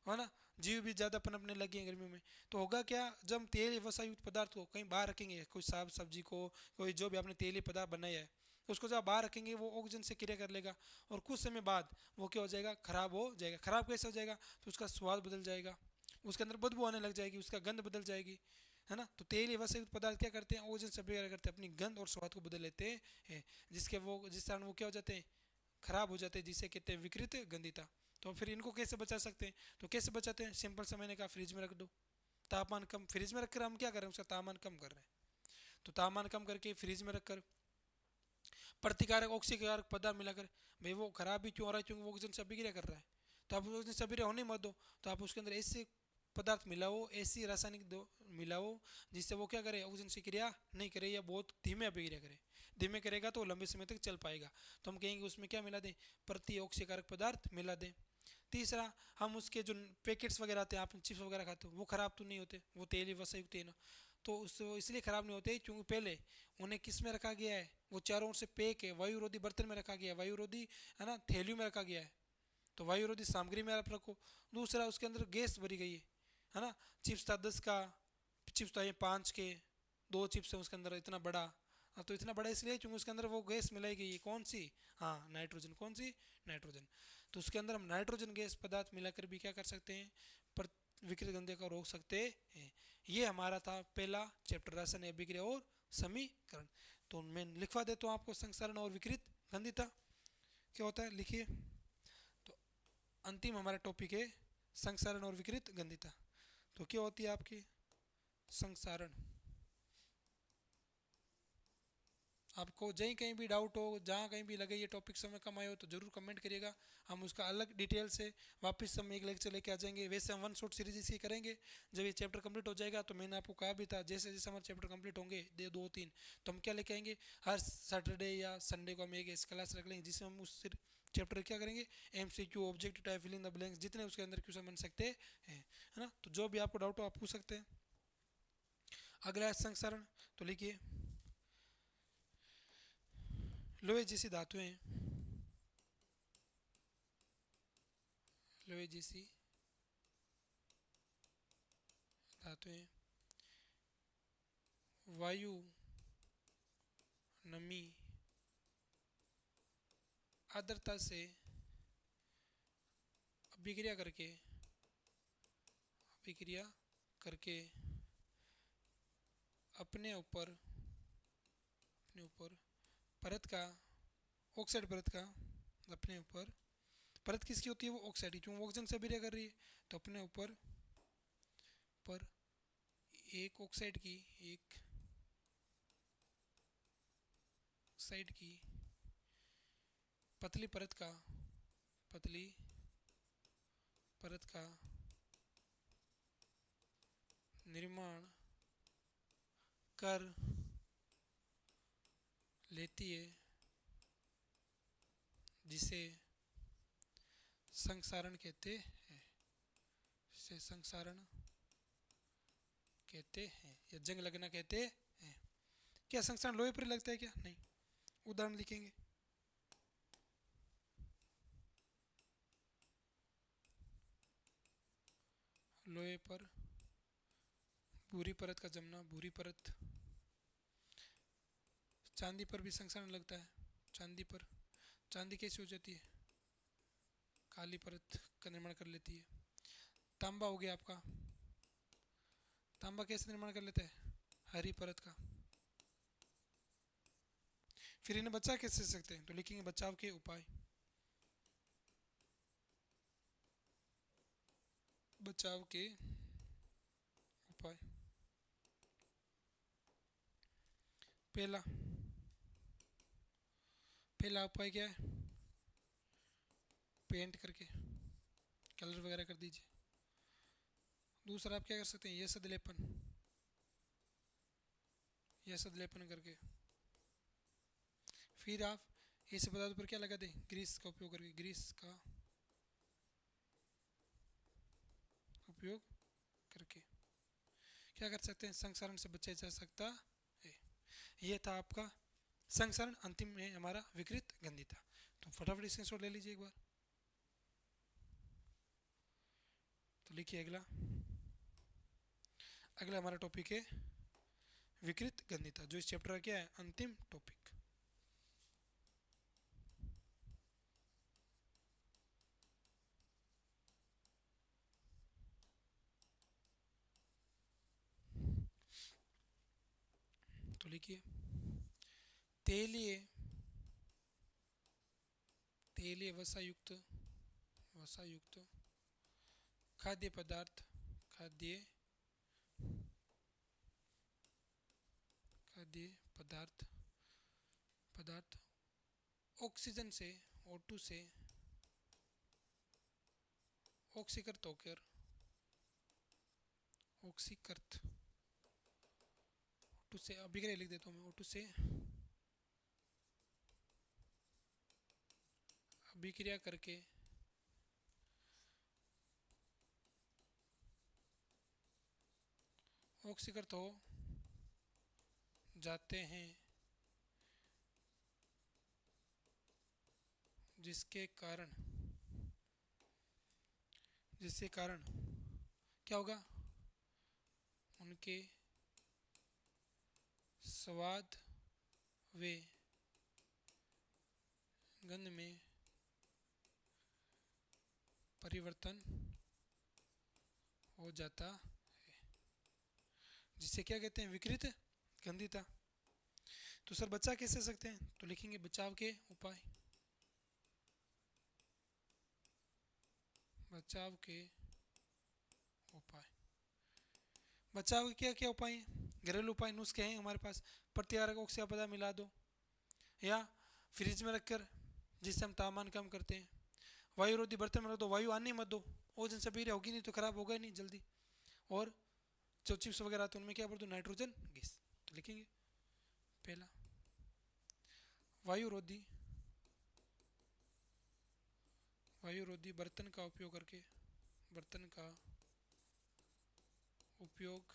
है ना, जीव भी ज़्यादा पनपने लगे हैं गर्मियों में। तो होगा क्या, जब हम तेल वसायुक्त पदार्थ को कहीं बाहर रखेंगे, कोई साग सब्जी को, कोई जो भी आपने तेली पदार्थ बनाया है, उसको जब बाहर रखेंगे वो ऑक्सीजन से क्रिया कर लेगा, और कुछ समय बाद वो क्या हो जाएगा, खराब हो जाएगा। खराब कैसे हो जाएगा, तो उसका स्वाद बदल जाएगा, उसके अंदर बदबू आने लग जाएगी, उसका गंध बदल जाएगी, है ना। तो तेल वसायुक्त पदार्थ क्या करते हैं, ऑक्सीजन से अभिक्रिया करते हैं, अपनी गंध और स्वाद को बदल लेते हैं, जिस कारण वो क्या हो जाते हैं, खराब हो जाते हैं, जिसे कहते हैं विकृत गंधिता। तो फिर इनको कैसे बचा सकते हैं, तो कैसे बचाते हैं, सिंपल सा मैंने कहा, फ्रिज में रख दो, तापमान कम, फ्रिज में रखकर हम क्या कर रहे हैं, उसका तापमान कम कर रहे हैं। तो तापमान कम करके फ्रिज में रखकर प्रतिकारक ऑक्सीकारक पदार्थ मिलाकर, भाई वो खराब भी क्यों हो रहा है, क्योंकि वो ऑक्सीजन से अभिक्रिया कर रहा है, तो आप ऑक्सीजन से अभिक्रिया होने मत दो, तो आप उसके अंदर ऐसे पदार्थ मिलाओ, ऐसी रासायनिक मिलाओ जिससे वो क्या करे, ऑक्सीजन से क्रिया नहीं करे, या बहुत धीमे अभिक्रिया करे। धीमे करेगा तो लंबे समय तक चल पाएगा, तो हम कहेंगे उसमें क्या मिला दें, प्रति ऑक्सीकारक पदार्थ मिला दें। तीसरा, हम उसके जो पैकेट्स वगैरह आते हैं, आप चिप्स वगैरह खाते हो, वो ख़राब तो नहीं होते, वो तेल वसायुक्त है ना, तो उससे इसलिए ख़राब नहीं होते क्योंकि पहले उन्हें किस में रखा गया है, वो चारों ओर से पैक है, वायुरोधी बर्तन में रखा गया है, वायुरोधी, है ना, थैलियों में रखा गया है, तो वायुरोधी सामग्री में आप रखो। दूसरा, उसके अंदर गैस भरी गई है ना, चिप्स था 10 का, चिप्स था ये 5 के, 2 चिप्स है उसके अंदर इतना बड़ा। तो इतना बड़ा इसलिए क्योंकि उसके अंदर वो गैस मिलाई गई है, कौन सी, हाँ नाइट्रोजन, कौन सी, नाइट्रोजन। तो उसके अंदर हम नाइट्रोजन गैस पदार्थ मिलाकर भी क्या कर सकते हैं, पर विकृत गंधिता को रोक सकते हैं। ये हमारा था पहला चैप्टर, रासायनिक अभिक्रिया और समीकरण। तो मैं लिखवा देता हूँ आपको, संक्षारण और विकृत गंधिता क्या होता है, लिखिए। तो अंतिम हमारा टॉपिक है संक्षारण और विकृत गंधिता। तो क्या होती है आपकी संक्षारण। आपको जहीं कहीं भी डाउट हो, जहाँ कहीं भी लगे ये टॉपिक समय कम आए हो, तो जरूर कमेंट करिएगा, हम उसका अलग डिटेल से वापस हम एक लेक्चर लेके आ जाएंगे। वैसे हम वन शॉट सीरीज इसकी करेंगे, जब ये चैप्टर कंप्लीट हो जाएगा, तो मैंने आपको कहा भी था जैसे जैसे हमारे चैप्टर कंप्लीट होंगे, 2-3, तो हम क्या लेके आएंगे, हर सैटरडे या संडे को हम एक ऐसी क्लास रख लेंगे जिसमें हम उस चैप्टर क्या करेंगे, MCQ, objective type, filling the blanks, जितने उसके अंदर क्वेश्चन बन सकते हैं, है ना। तो जो भी आपको डाउट हो आप पूछ सकते हैं। अगला है संक्षारण। तो लिखिए, लोहे जैसी धातुएं, लोहे जैसी धातुएं वायु, नमी, आर्द्रता से अभिक्रिया करके अपने ऊपर परत का, ऑक्साइड परत का अपने ऊपर, परत किसकी होती है? वो ऑक्साइड की, क्यों? ऑक्सीजन से अभिक्रिया कर रही है। तो अपने ऊपर पर एक ऑक्साइड की, एक ऑक्साइड की पतली परत का, पतली परत का निर्माण कर लेती है, जिसे संक्षारण कहते हैं, जिसे संक्षारण कहते हैं या जंग लगना कहते हैं। क्या संक्षारण लोहे पर लगता है क्या? नहीं। उदाहरण लिखेंगे। लोहे पर भूरी परत का जमना, भूरी परत। चांदी पर भी संक्षारण लगता है। चांदी पर, चांदी कैसी हो जाती है? काली परत का निर्माण कर लेती है। तांबा हो गया आपका, तांबा कैसे निर्माण कर लेता है? हरी परत का। फिर इन्हें बचा कैसे सकते हैं? तो लिखेंगे बचाव के उपाय। बचाव के उपाय। पहला पहला उपाय क्या है? पेंट करके, कलर वगैरह कर दीजिए। दूसरा आप क्या कर सकते हैं? यह सदलेपन करके। फिर आप ऐसे पदार्थ पर क्या लगा दें? ग्रीस का उपयोग करके, ग्रीस का उपयोग करके क्या कर सकते हैं? संक्षारण से बचा जा सकता है। यह था आपका संक्षारण। अंतिम में हमारा विकृत गंधिता। तो फटाफट स्क्रीनशॉट ले लीजिए एक बार। तो लिखिए अगला। अगला हमारा टॉपिक है विकृत गंधिता, जो इस चैप्टर का क्या है? अंतिम टॉपिक। तो लिखिए तेलीय तेलीय वसायुक्त खाद्य पदार्थ, खाद्य खाद्य पदार्थ ऑक्सीजन से, O2 से ऑक्सीकृत होकर, ऑक्सीकृत O2 से अभिक्रिया लिख देता हूँ मैं, O2 से अभिक्रिया करके ऑक्सीकृत हो जाते हैं, जिसके कारण क्या होगा? उनके स्वाद व गंध में परिवर्तन हो जाता है, जिसे क्या कहते हैं? विकृत गंधिता। तो सर बचा कैसे सकते हैं? तो लिखेंगे बचाव के उपाय। बचाव के उपाय। बचाव के क्या क्या उपाय हैं? घरेलू उपाय, नुस्खे हैं हमारे पास। प्रतिकारक ऑक्सीजन पदार्थ मिला दो, या फ्रिज में रखकर, जिससे हम तापमान कम करते हैं। वायुरोधी बर्तन में रख दो, वायु आने मत दो, ओजन से भी होगी नहीं तो खराब होगा ही नहीं जल्दी। और जो चिप्स वगैरह आते हैं उनमें क्या भर दो? Nitrogen gas. तो लिखेंगे पहला वायुरोधी वायुरोधी बर्तन का उपयोग करके, बर्तन का उपयोग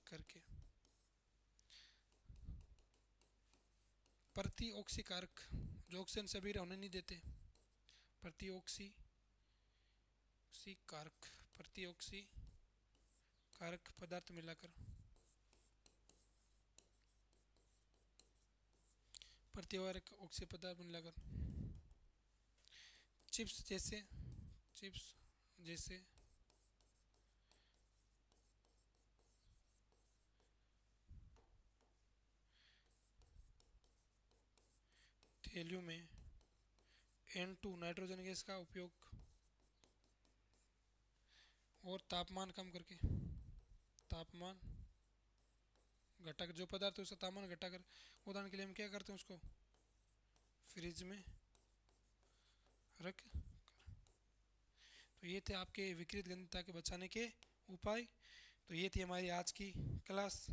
करके प्रतिऑक्सी कारक, जो ऑक्सीजन से भी होने नहीं देते, प्रतिऑक्सी कारक, प्रतिऑक्सी कारक पदार्थ मिलाकर, प्रतिकारक ऑक्सी पदार्थ मिलाकर चिप्स जैसे तेलुगु में N2 नाइट्रोजन गैस का उपयोग और तापमान कम करके, तापमान घटाकर, जो पदार्थ है उसका तापमान घटाकर, उदाहरण के लिए हम क्या करते हैं, उसको फ्रिज में रख। तो ये थे आपके विकृत गंधता के बचाने के उपाय। तो ये थी हमारी आज की क्लास।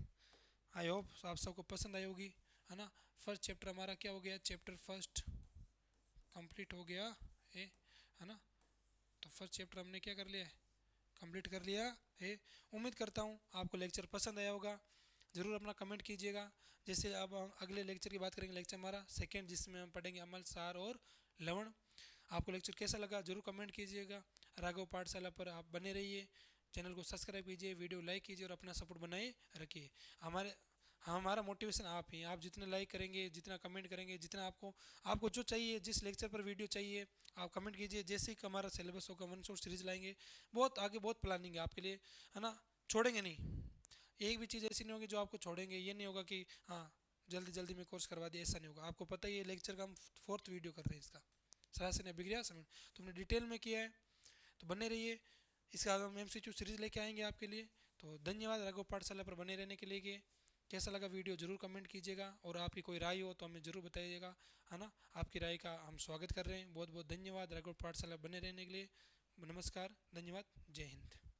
आई होप आप सबको पसंद आई होगी, है ना। फर्स्ट चैप्टर हमारा क्या हो गया, चैप्टर फर्स्ट कंप्लीट हो गया है ना। तो फर्स्ट चैप्टर हमने क्या कर लिया है, कंप्लीट कर लिया है। उम्मीद करता हूँ आपको लेक्चर पसंद आया होगा। ज़रूर अपना कमेंट कीजिएगा। जैसे अब हम अगले लेक्चर की बात करेंगे, लेक्चर हमारा सेकेंड, जिसमें हम पढ़ेंगे अम्ल, सार और लवण। आपको लेक्चर कैसा लगा ज़रूर कमेंट कीजिएगा। राघव पाठशाला पर आप बने रहिए, चैनल को सब्सक्राइब कीजिए, वीडियो लाइक कीजिए और अपना सपोर्ट बनाए रखिए। हमारा मोटिवेशन आप ही, आप जितने लाइक करेंगे, जितना कमेंट करेंगे, जितना आपको जो चाहिए, जिस लेक्चर पर वीडियो चाहिए आप कमेंट कीजिए। जैसे ही हमारा सिलेबस होगा, वन शॉट सीरीज लाएंगे, बहुत आगे बहुत प्लानिंग है आपके लिए, है ना। छोड़ेंगे नहीं, एक भी चीज़ ऐसी नहीं होगी जो आपको छोड़ेंगे। ये नहीं होगा कि हाँ जल्दी जल्दी में कोर्स करवा दिया, ऐसा नहीं होगा। आपको पता ही है, लेक्चर का हम 4th वीडियो कर रहे हैं इसका, सराहना ने बिगड़िया समय तो हमने डिटेल में किया है। तो बने रहिए, इसके बाद हम MCQ सीरीज लेके आएंगे आपके लिए। तो धन्यवाद राघव पाठशाला पर बने रहने के लिए। कैसा लगा वीडियो ज़रूर कमेंट कीजिएगा, और आपकी कोई राय हो तो हमें ज़रूर बताइएगा, है ना। आपकी राय का हम स्वागत कर रहे हैं। बहुत बहुत धन्यवाद राघव पाठशाला बने रहने के लिए। नमस्कार, धन्यवाद, जय हिंद।